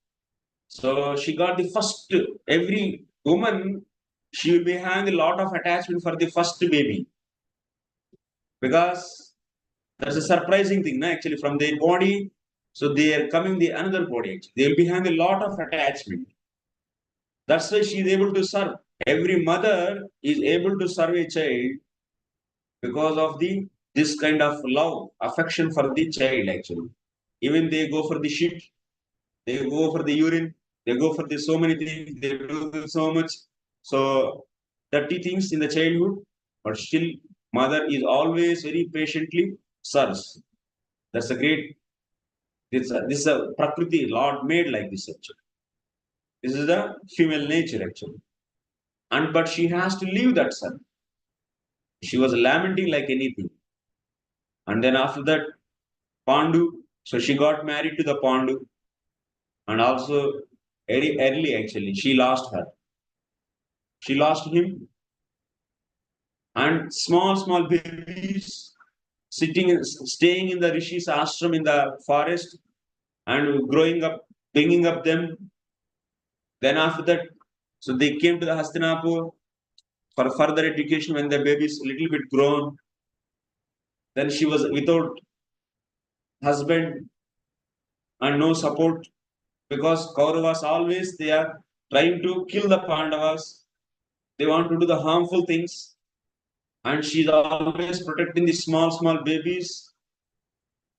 So she got the first, every woman, she will be having a lot of attachment for the first baby. Because that's a surprising thing, actually, from their body. So they are coming the another body. Actually. They will be having a lot of attachment. That's why she is able to serve. Every mother is able to serve a child because of this kind of love, affection for the child actually. Even they go for the shit, they go for the urine, they go for the so many things, they do so much. So dirty things in the childhood, but still mother is always very patiently serves. That's a great, this is a Prakriti, Lord made like this actually. This is the female nature actually. And but she has to leave that son. She was lamenting like anything. And then after that, Pandu, so she got married to the Pandu. And also very early actually, she lost her. She lost him. and small babies staying in the rishis ashram in the forest and growing up, bringing up them. Then after that, so they came to the Hastinapur for further education when the baby is a little bit grown. Then she was without husband and no support because Kauravas always they are trying to kill the Pandavas. They want to do the harmful things, and she's always protecting the small babies.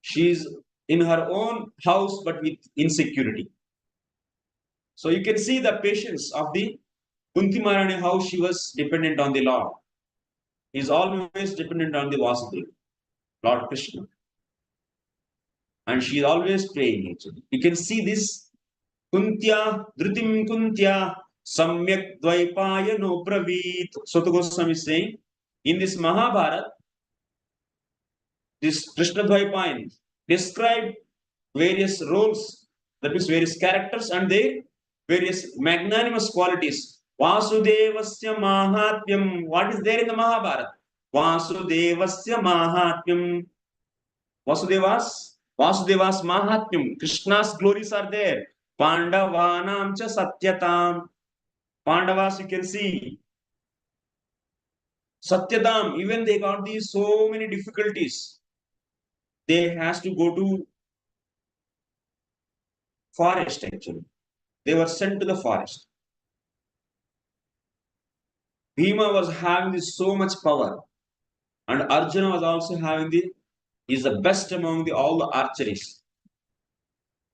She's in her own house but with insecurity. So you can see the patience of the Kunti Maharani, how she was dependent on the Lord. He's always dependent on the Vasudeva, Lord Krishna. And she's always praying actually. You can see this Kuntya, Dhritim Kuntya, Samyak Dvaipayano Praveet. Sota Goswami is saying, in this Mahabharata, this Krishna Dvaipayan described various roles, that means various characters and their various magnanimous qualities. Vasudevasya Mahatmyam. What is there in the Mahabharata? Vasudevasya Mahatmyam. Vasudevas Mahatmyam. Krishna's glories are there. Pandavanam cha Satyatam. Pandavas, you can see. Satyatam, even they got these so many difficulties. They has to go to forest actually. They were sent to the forest. Bhima was having this so much power, and Arjuna was also having is the best among all the archeries.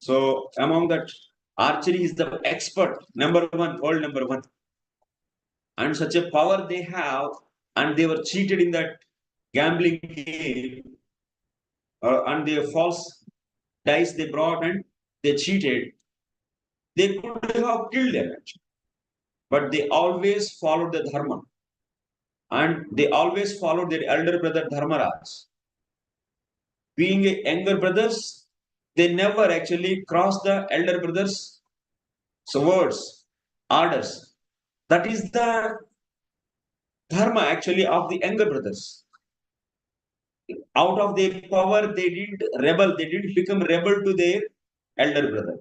So among that, archery is the expert, number one, world number one. And such a power they have, and they were cheated in that gambling game, and their false dice they brought and they cheated. They could have killed them actually. But they always followed the dharma. And they always followed their elder brother Dharmaraj. Being younger brothers, they never actually crossed the elder brothers' words, orders. That is the dharma actually of the younger brothers. Out of their power, they didn't rebel, they didn't become rebel to their elder brother.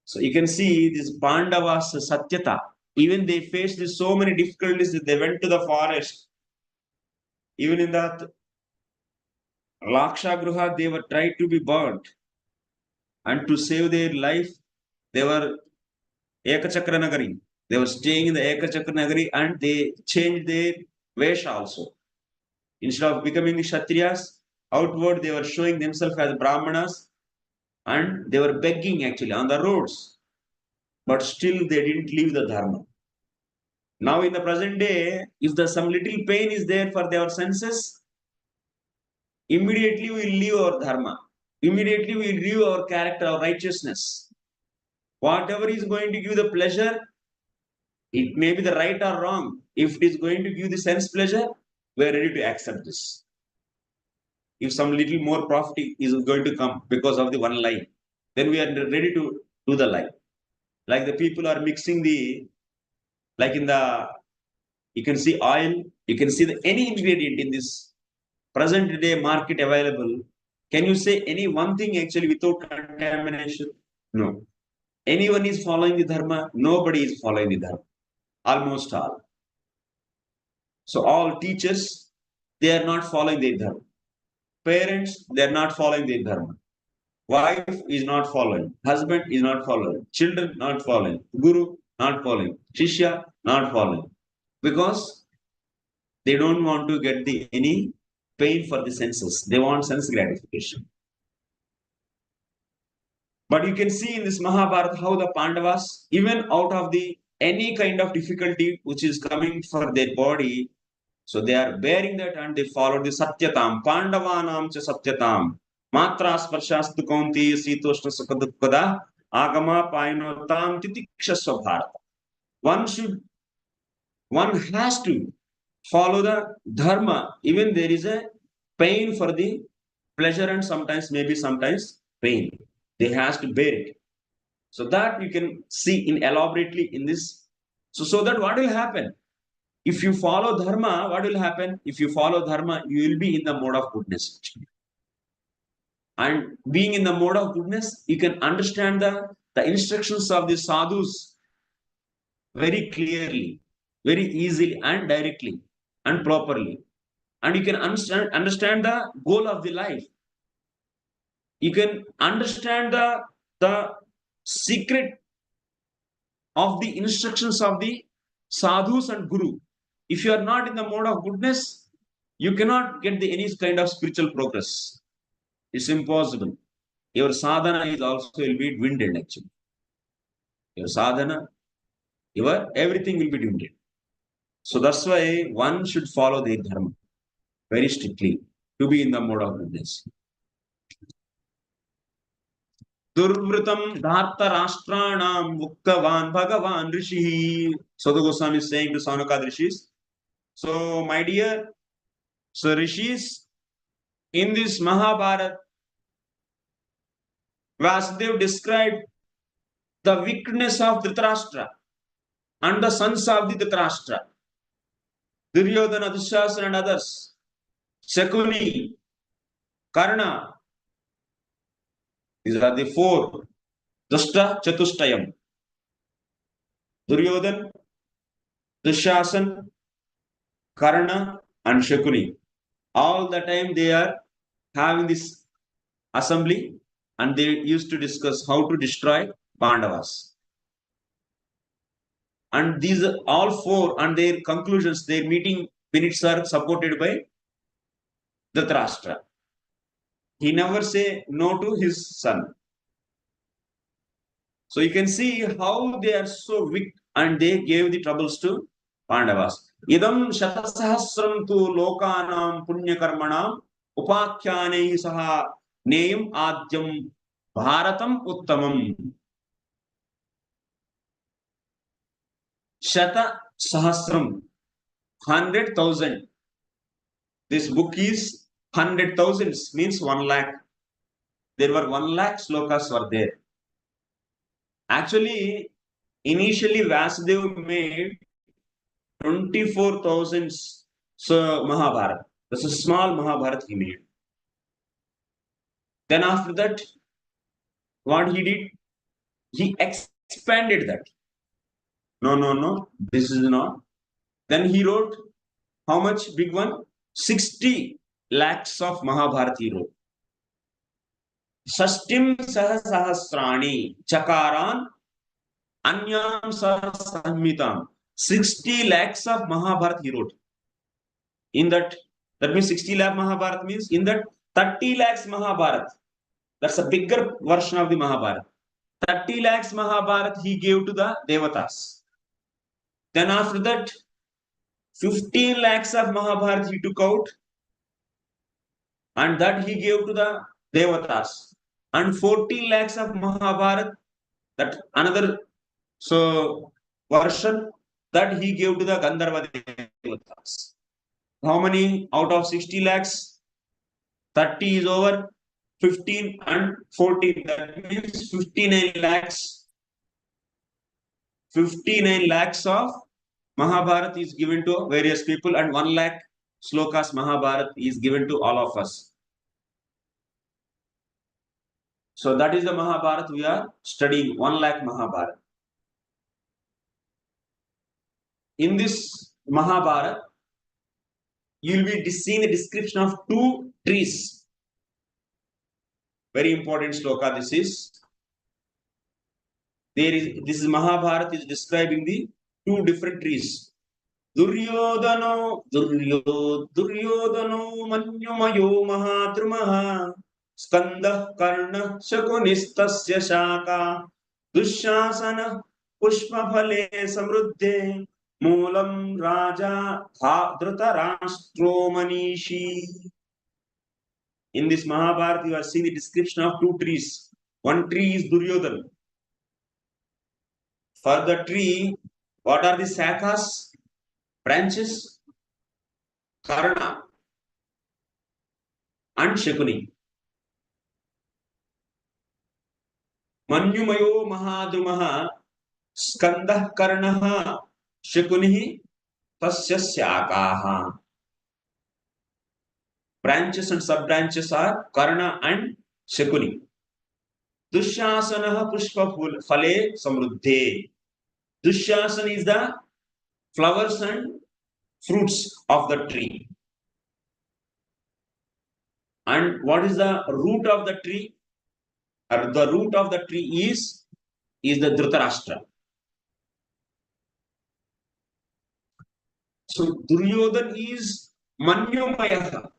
So you can see this Pandavas Satyata. Even they faced so many difficulties, they went to the forest. Even in that Lakshagruha, they were tried to be burnt. And to save their life, they were Ekachakra Nagari. They were staying in the Ekachakra Nagari and they changed their Vesha also. Instead of becoming the Kshatriyas, outward they were showing themselves as Brahmanas and they were begging actually on the roads. But still they didn't leave the Dharma. Now in the present day, if some little pain is there for their senses, immediately we leave our Dharma. Immediately we leave our character, our righteousness. Whatever is going to give the pleasure, it may be the right or wrong. If it is going to give the sense pleasure, we are ready to accept this. If some little more profit is going to come because of the one lie, then we are ready to do the lie. Like the people are mixing like in the, you can see oil, you can see any ingredient in this present day market available. Can you say any one thing actually without contamination? No. Anyone is following the dharma? Nobody is following the dharma. Almost all. So all teachers, they are not following their dharma. Parents, they are not following their dharma. Wife is not following. Husband is not following. Children not following. Guru not following. Shishya not following. Because they don't want to get any pain for the senses. They want sense gratification. But you can see in this Mahabharata how the Pandavas, even out of any kind of difficulty which is coming for their body, so they are bearing that and they follow the Satyatam. Pandavanam cha Satyatam. Matra sparshastu kaunti sitoshna sukadukada agama painotam titikshasva bharata. One has to follow the dharma. Even there is a pain for the pleasure and sometimes pain. They has to bear it. So that you can see elaborately in this. So that what will happen? If you follow dharma, what will happen? If you follow dharma, you will be in the mode of goodness. And being in the mode of goodness, you can understand the instructions of the sadhus very clearly, very easily and directly and properly. And you can understand the goal of the life. You can understand the secret of the instructions of the sadhus and guru. If you are not in the mode of goodness, you cannot get any kind of spiritual progress. It's impossible. Your sadhana is also will be dwindled actually. Your sadhana, your everything will be dwindled. So that's why one should follow the dharma very strictly to be in the mode of goodness. Durvritam dharta rashtranam uktavan bhagavan rishi. So the Goswami is saying to Saunakadi rishis. So my dear, so rishis, in this Mahabharata, Vyasadeva described the wickedness of Dhritarashtra and the sons of the Dhritarashtra, Duryodhana, Dushasana and others, Shakuni, Karna. These are the four. Dushta Chatushtayam. Duryodhan, Dushasan, Karna and Shakuni. All the time they are having this assembly and they used to discuss how to destroy Pandavas. And these all four and their conclusions, their meeting minutes are supported by Dhritarashtra. He never say no to his son. So you can see how they are so weak and they gave the troubles to Pandavas. Idam shatasahasram tu lokanam punyakarmanam upakyanai saha neyam adyam bharatam uttamam. Shata sahasram, 100,000. This book is 100,000 means 1 lakh. There were 1 lakh slokas were there. Actually, initially Vyasadeva made 24,000 so Mahabharata. That's a small Mahabharata he made. Then after that, what he did? He expanded that. No, this is not. Then he wrote, how much big one? 60 lakhs of Mahabharata he wrote. Shashtim sahasrani chakaran anyam sahasamitam. 60 lakhs of Mahabharata he wrote. In that means 60 lakh Mahabharata means in that 30 lakhs Mahabharata. That's a bigger version of the Mahabharata. 30 lakhs Mahabharata he gave to the Devatas. Then after that, 15 lakhs of Mahabharata he took out and that he gave to the Devatas. And 14 lakhs of Mahabharata, that another version that he gave to the Gandharva Devatas. How many out of 60 lakhs? 30 is over, 15 and 14. That means 59 lakhs. 59 lakhs of Mahabharata is given to various people and 1 lakh slokas Mahabharata is given to all of us. So that is the Mahabharata we are studying, 1 lakh Mahabharata. In this Mahabharata, you will be seeing the description of 2 trees. Very important sloka this is. This is Mahabharata is describing the 2 different trees. Duryodhano manyumayo mahatrumaha skanda karna shakunistasya shaka dushasana pushpaphale samruddhe mulam raja dhritarashtra manishi. In this Mahabharata, you are seeing the description of 2 trees. One tree is Duryodhana. For the tree, what are the shakhas? Branches? Karna and Shakuni. Manyumayo mahadrumaha skandah karnaha shakunihi tasya syakaha. Branches and sub-branches are Karna and Shakuni. Dushasana pushpa phale samruddhe. Dushasana is the flowers and fruits of the tree. And what is the root of the tree? Or the root of the tree is the Dhritarashtra. So Duryodhan is Manyomaya.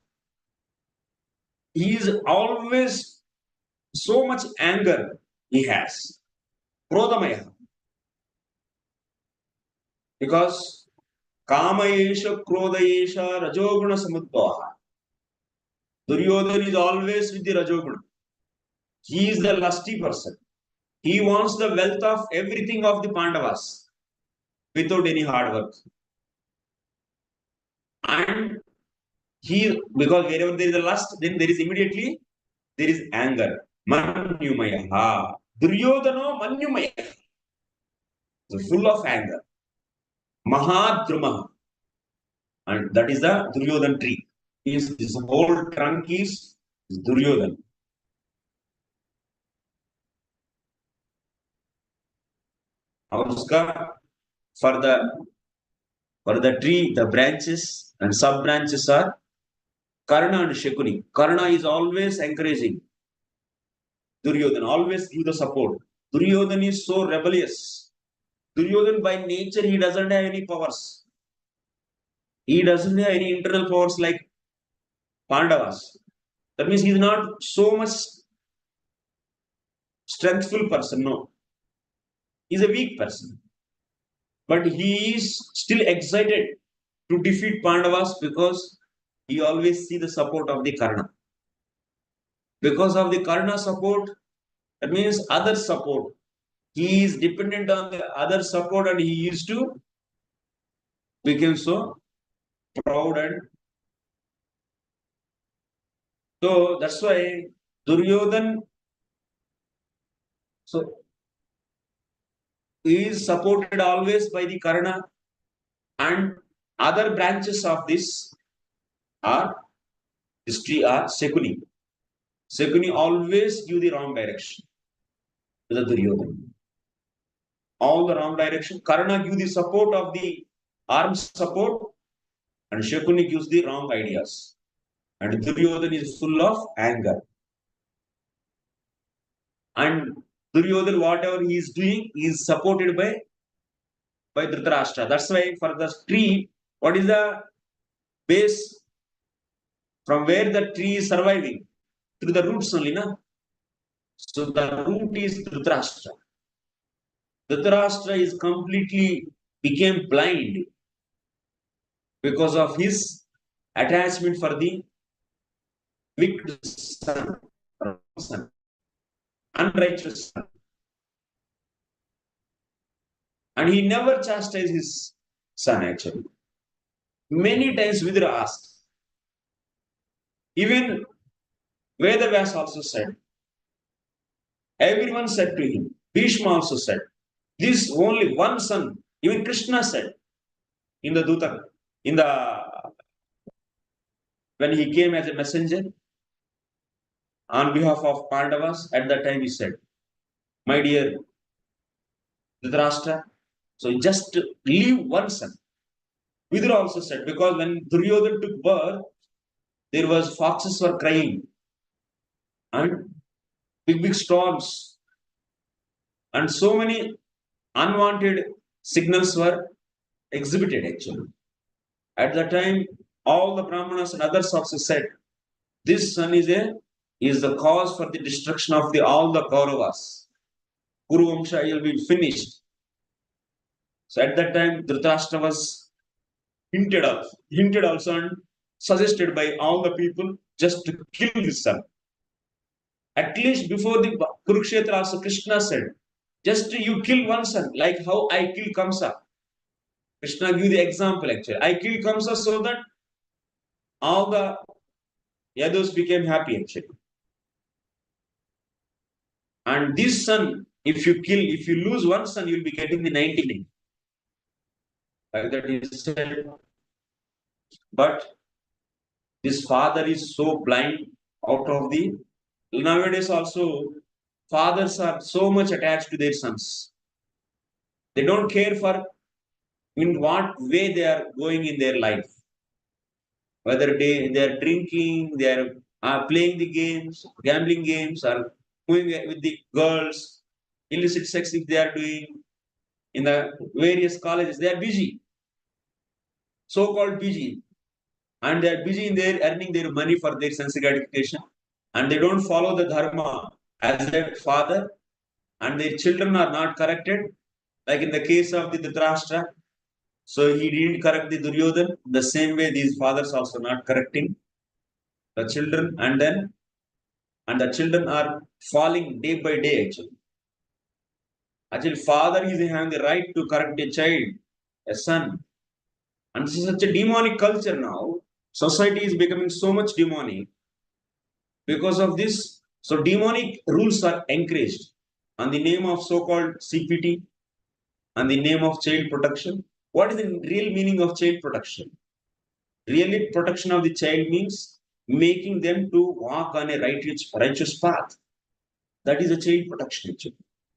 He is always so much anger he has. Krodamaya. Because Kamayesha, Krodayesha, Rajoguna Samudbhava. Duryodhan is always with the Rajoguna. He is the lusty person. He wants the wealth of everything of the Pandavas without any hard work. And he, because wherever there is a lust, then there is immediately there is anger. Manyumaya. Duryodhano Manyumaya. So full of anger. Mahadruma. And that is the Duryodhan tree. His whole trunk is Duryodhan. For the tree, the branches and sub branches are Karna and Shakuni. Karna is always encouraging Duryodhan, always give the support. Duryodhan is so rebellious. Duryodhan by nature, he doesn't have any powers. He doesn't have any internal powers like Pandavas. That means he is not so much strengthful person, no. He is a weak person. But he is still excited to defeat Pandavas because he always see the support of the Karna. Because of the Karna support, that means other support. He is dependent on the other support and he used to become so proud. And so that's why Duryodhan is supported always by the Karna, and other branches of this are history are Shakuni. Shakuni always give the wrong direction to the Duryodhan. All the wrong direction. Karna give the support of the armed support, and Shakuni gives the wrong ideas. And Duryodhan is full of anger. And Duryodhan, whatever he is doing, is supported by Dhritarashtra. That's why for the tree, what is the base from where the tree is surviving? Through the roots only, na? So the root is Dhritarashtra. Dhritarashtra is completely became blind because of his attachment for the wicked son, unrighteous son. And he never chastised his son actually. Many times Vidura asked. Even Vedavyas also said. Everyone said to him. Bhishma also said. This only one son. Even Krishna said. In the when he came as a messenger on behalf of Pandavas, at that time he said, my dear Dhritarashtra, so just leave one son. Vidura also said, because when Duryodhan took birth, there was foxes were crying and big storms and so many unwanted signals were exhibited actually. At that time, all the Brahmanas and others also said, this son is the cause for the destruction of all the Kauravas. Kuru Vamsha will be finished. So at that time, Dhritarashtra was hinted also and suggested by all the people just to kill his son. At least before the Kuruksetra also Krishna said, just you kill one son, like how I kill Kamsa. Krishna give the example actually. I kill Kamsa so that all the Yadus became happy actually. And this son, if you lose one son, you will be getting the 99. like that he said. But this father is so blind out of the nowadays also fathers are so much attached to their sons. They don't care for in what way they are going in their life. Whether they are drinking, they are playing the games, gambling games, or moving with the girls, illicit sex if they are doing in the various colleges, they are busy, so-called busy, and they are busy in their earning their money for their sense gratification, and they don't follow the dharma as their father, and their children are not corrected, like in the case of the Dhritarashtra. So he didn't correct the Duryodhan. The same way, these fathers also not correcting the children, and the children are falling day by day. Actually, father is having the right to correct a child, a son, and this is such a demonic culture now. Society is becoming so much demonic because of this. So demonic rules are encouraged on the name of so-called CPT, on the name of child protection. What is the real meaning of child protection? Really, protection of the child means making them to walk on a righteous path. That is a child protection. Actually.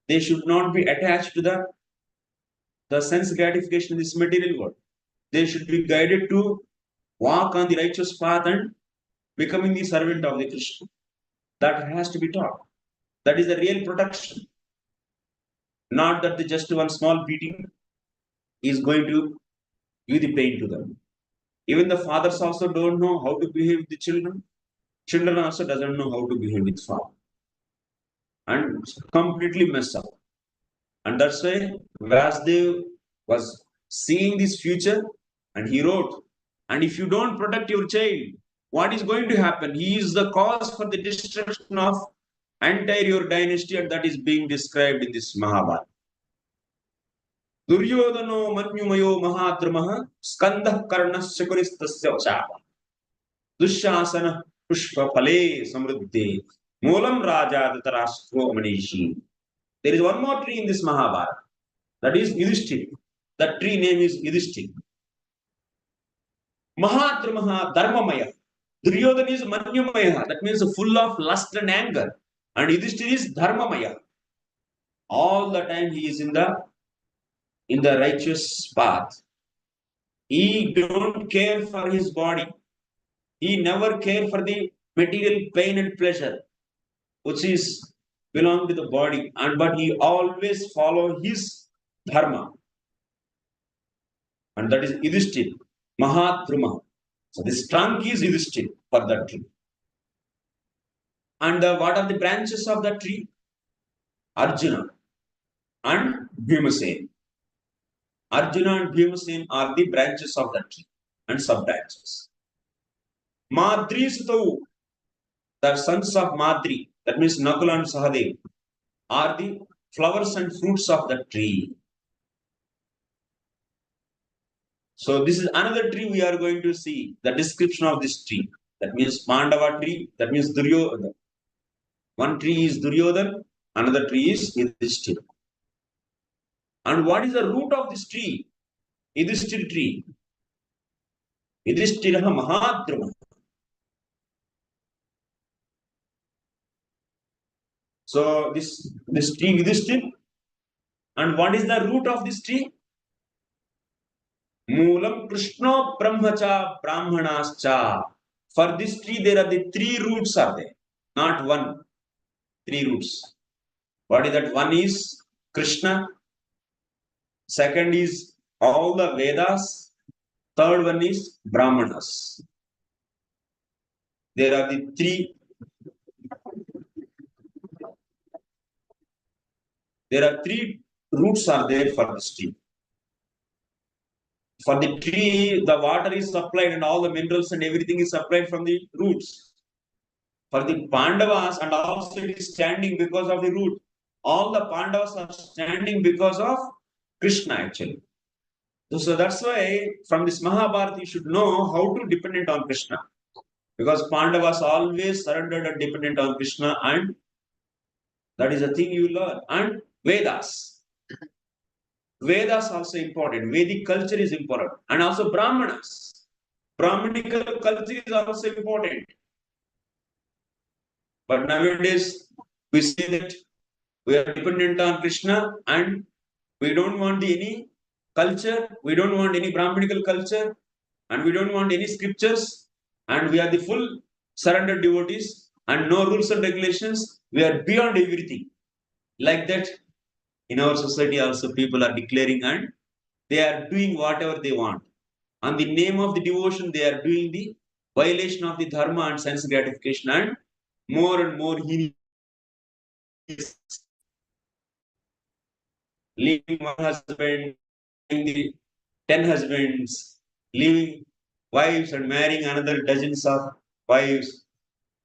They should not be attached to the sense gratification in this material world. They should be guided to walk on the righteous path and becoming the servant of the Krishna. That has to be taught. That is the real protection. Not that the just one small beating is going to give the pain to them. Even the fathers also don't know how to behave with the children. Children also doesn't know how to behave with father. And completely mess up. And that's why Vyasadeva was seeing this future and he wrote, and if you don't protect your child, what is going to happen? He is the cause for the destruction of entire your dynasty, and that is being described in this Mahabharata. Duryodhano manyumayo mahadramaha skandah karnasya kuristasya chapa dushasana pushpa phale samruddhe mulam raja datarashko manishi. There is one more tree in this Mahabharata. That is Yudhishthira. That tree name is Yudhishthira. Mahadramaha Dharmamaya. Duryodhana is Manyamaya. That means full of lust and anger. And Yudhishthira is Dharmamaya. All the time he is in the righteous path. He don't care for his body. He never care for the material pain and pleasure, which is belong to the body. But he always follow his dharma. And that is Yudhishthira. Mahadrama. So this trunk is Yudhishthira for that tree. And what are the branches of that tree? Arjuna and Bhimasena. Arjuna and Bhimasena are the branches of that tree and sub-branches. Madri Sutau, the sons of Madri, that means Nakula and Sahadev, are the flowers and fruits of that tree. So this is another tree we are going to see, the description of this tree. That means Pandava tree, that means Duryodhana. One tree is Duryodhana, another tree is Yudhishthira. And what is the root of this tree? Yudhishthira tree. Yudhishthira Mahadrama. So this tree Yudhishthira. And what is the root of this tree? Mulam Krishna Brahmacha Brahmanascha. For this tree, there are the three roots are there, not one. Three roots. What is that? One is Krishna. Second is all the Vedas. Third one is Brahmanas. There are the three. There are three roots are there for this tree. For the tree, the water is supplied and all the minerals and everything is supplied from the roots. For the Pandavas, and also it is standing because of the root. All the Pandavas are standing because of Krishna actually. So that's why from this Mahabharata you should know how to dependent on Krishna. Because Pandavas always surrendered and dependent on Krishna, and that is a thing you learn. And Vedas. Vedas also important. Vedic culture is important. And also Brahmanas. Brahmanical culture is also important. But nowadays, we say that we are dependent on Krishna and we don't want any culture, we don't want any Brahmanical culture, and we don't want any scriptures, and we are the full surrendered devotees and no rules and regulations. We are beyond everything. Like that, in our society also people are declaring and they are doing whatever they want. On the name of the devotion, they are doing the violation of the dharma and sense gratification, and more he leaving one husband, the 10 husbands, leaving wives and marrying another dozens of wives,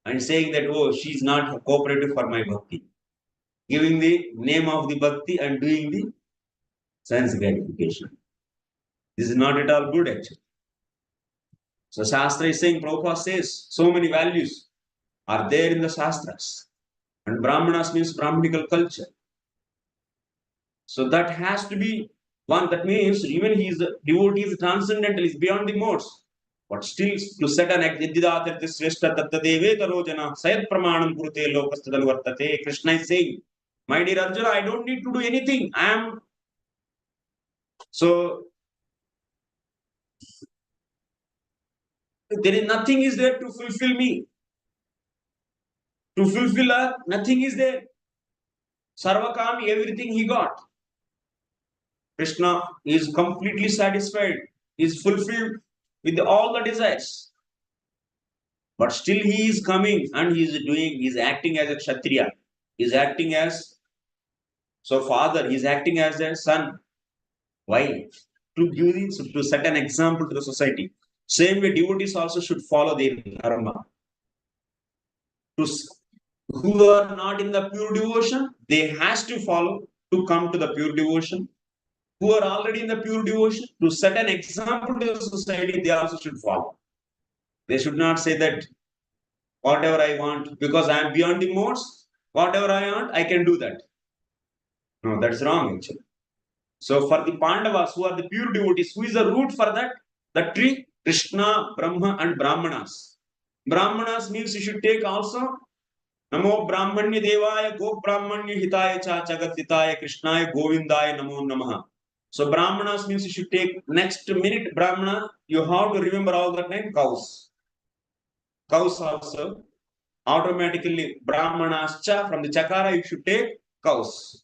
and saying that, oh, she's not cooperative for my bhakti. Giving the name of the bhakti and doing the sense gratification. This is not at all good, actually. So Shastra is saying, Prabhupada says, so many values are there in the Shastras. And Brahmanas means Brahmanical culture. So that has to be one. That means even he is the devotee is transcendental, is beyond the modes. But still to set an Yadidatirthi Sreshta Tattadeve Tarojana Sayat Pramanam Kurute Lokastadal Vartate. Krishna is saying, my dear Arjuna, I don't need to do anything. I am so there is nothing is there to fulfill me. To fulfill her, nothing is there. Sarvakami, everything he got. Krishna is completely satisfied, is fulfilled with all the desires. But still he is coming and he is acting as a Kshatriya. He is acting as father, he is acting as a son. Why? To set an example to the society. Same way, devotees also should follow their dharma. Who are not in the pure devotion, they has to follow to come to the pure devotion. Who are already in the pure devotion, to set an example to the society, they also should follow. They should not say that whatever I want, because I am beyond the modes, whatever I want, I can do that. No, that's wrong actually. So for the Pandavas, who are the pure devotees, who is the root for that? The tree, Krishna, Brahma and Brahmanas. Brahmanas means you should take also Namo Brahmanya Devaya Go Brahmanya Hitaya Cha Jagat Hitaya Krishnaya Govindaya Namo Namaha. So Brahmanas means you should take next minute Brahmana, you have to remember all that name, cows. Cows also automatically Brahmanas cha, from the Chakara you should take cows.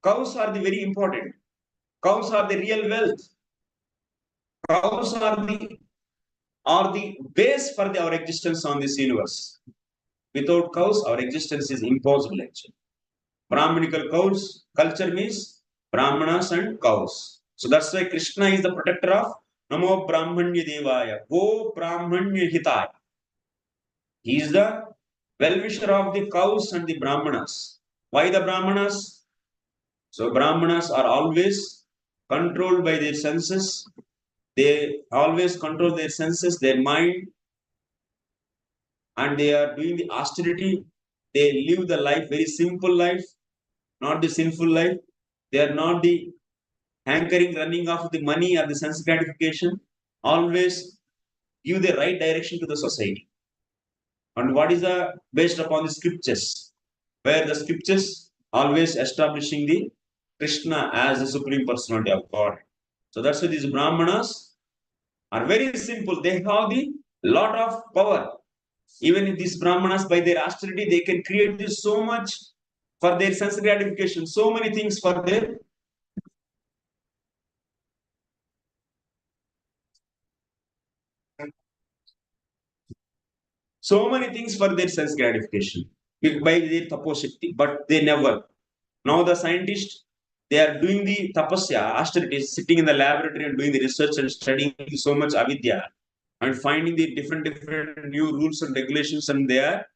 Cows are the very important. Cows are the real wealth. Cows are the base for our existence on this universe. Without cows, our existence is impossible actually. Brahmanical cows culture means Brahmanas and cows. So that's why Krishna is the protector of Namo Brahmanya Devaya, Go Brahmanya Hitaya. He is the well-wisher of the cows and the Brahmanas. Why the Brahmanas? So Brahmanas are always controlled by their senses. They always control their senses, their mind, and they are doing the austerity. They live the life, very simple life, not the sinful life. They are not the hankering, running off the money or the sense gratification. Always give the right direction to the society. And what is the based upon the scriptures? Where the scriptures always establishing the Krishna as the supreme personality of God. So that's why these Brahmanas are very simple. They have the lot of power. Even if these Brahmanas, by their austerity, they can create this so much for their sense gratification, so many things for their sense gratification by their taposhakti, but they never. Now the scientists, they are doing the tapasya, austerity, sitting in the laboratory and doing the research and studying so much avidya and finding the different new rules and regulations, and they are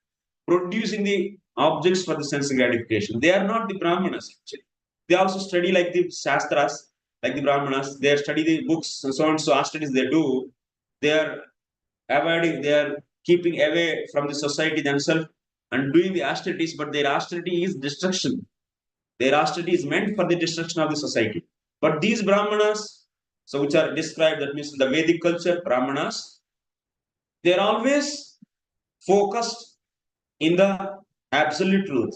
producing the objects for the sense gratification. They are not the Brahmanas actually. They also study like the Shastras, like the Brahmanas. They study the books and so on. So studies they do. They are avoiding. They are keeping away from the society themselves and doing the austerities. But their austerity is destruction. Their austerity is meant for the destruction of the society. But these Brahmanas, so which are described, that means in the Vedic culture, Brahmanas, they are always focused in the absolute truth.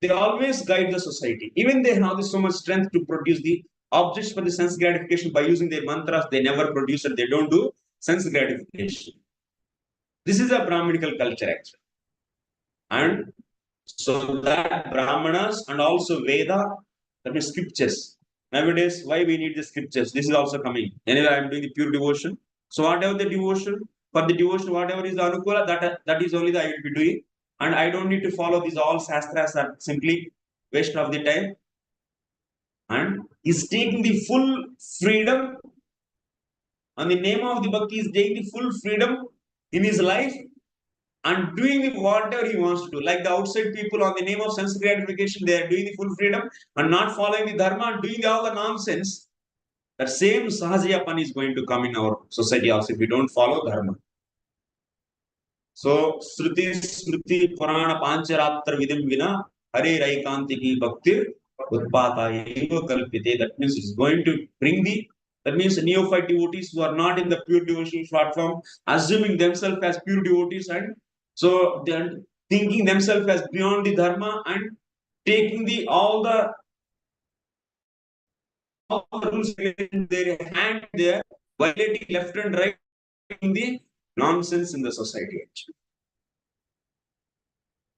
They always guide the society. Even they have so much strength to produce the objects for the sense gratification by using their mantras. They never produce it. They don't do sense gratification. This is a Brahminical culture actually. And so that Brahmanas and also Veda, that means scriptures. Nowadays, why we need the scriptures? This is also coming. Anyway, I am doing the pure devotion. So whatever the devotion, for the devotion, whatever is the Anukula, that is only that I will be doing. And I don't need to follow these all Shastras are simply waste of the time. And he's taking the full freedom. On the name of the Bhakti, is taking the full freedom in his life and doing whatever he wants to do. Like the outside people, on the name of sense gratification, they are doing the full freedom and not following the dharma and doing all the nonsense. That same sahajayapan is going to come in our society also if we don't follow dharma. So, Sruti, Smriti, Purana, Pancharatra Vidim Vina, Hare Raikantiki Bhaktir, Utpata Eva Kalpite. That means it's going to bring the, that means neophyte devotees who are not in the pure devotional platform, assuming themselves as pure devotees, and so they are thinking themselves as beyond the dharma and taking the all the rules in their hand, they are violating left and right in the nonsense in the society actually.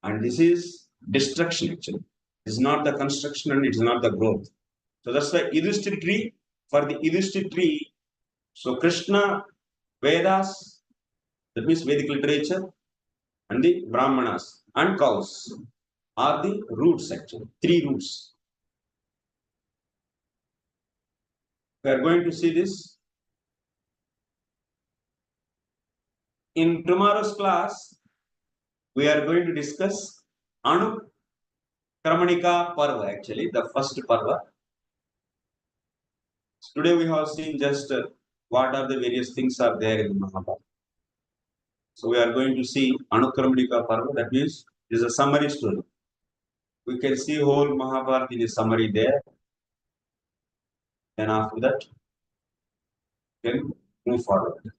And this is destruction actually. It's not the construction and it's not the growth. So that's why Yudhishthira tree, for the Yudhishthira tree, so Krishna, Vedas, that means Vedic literature, and the Brahmanas and cows are the roots actually, three roots. We are going to see this. In tomorrow's class, we are going to discuss Anukramanika Parva actually, the first Parva. Today we have seen just what are the various things are there in Mahabharata. So we are going to see Anukramanika Parva, that means it is a summary story. We can see whole Mahabharata in a summary there. Then after that, we can move forward to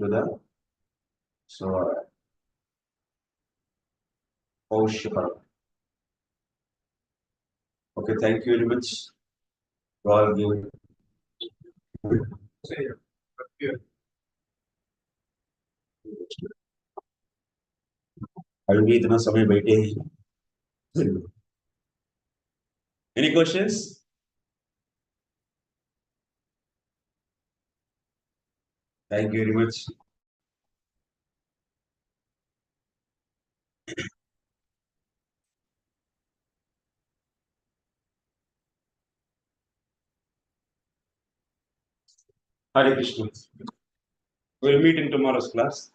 the Paushya Parva. Okay, thank you very much for all giving. अभी इतना समय बैठे हैं. Any questions? Thank you very much. Hare Krishna. We'll meet in tomorrow's class.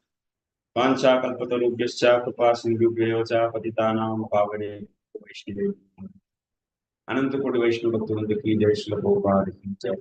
Pancaka kalpatarubhyascha kripa sindhubhyo cha patitanam pavane Vaishnavi. Ananta Koti Vaishnava Bhaktivinoda ki jai, Srila Prabhupada ki jai.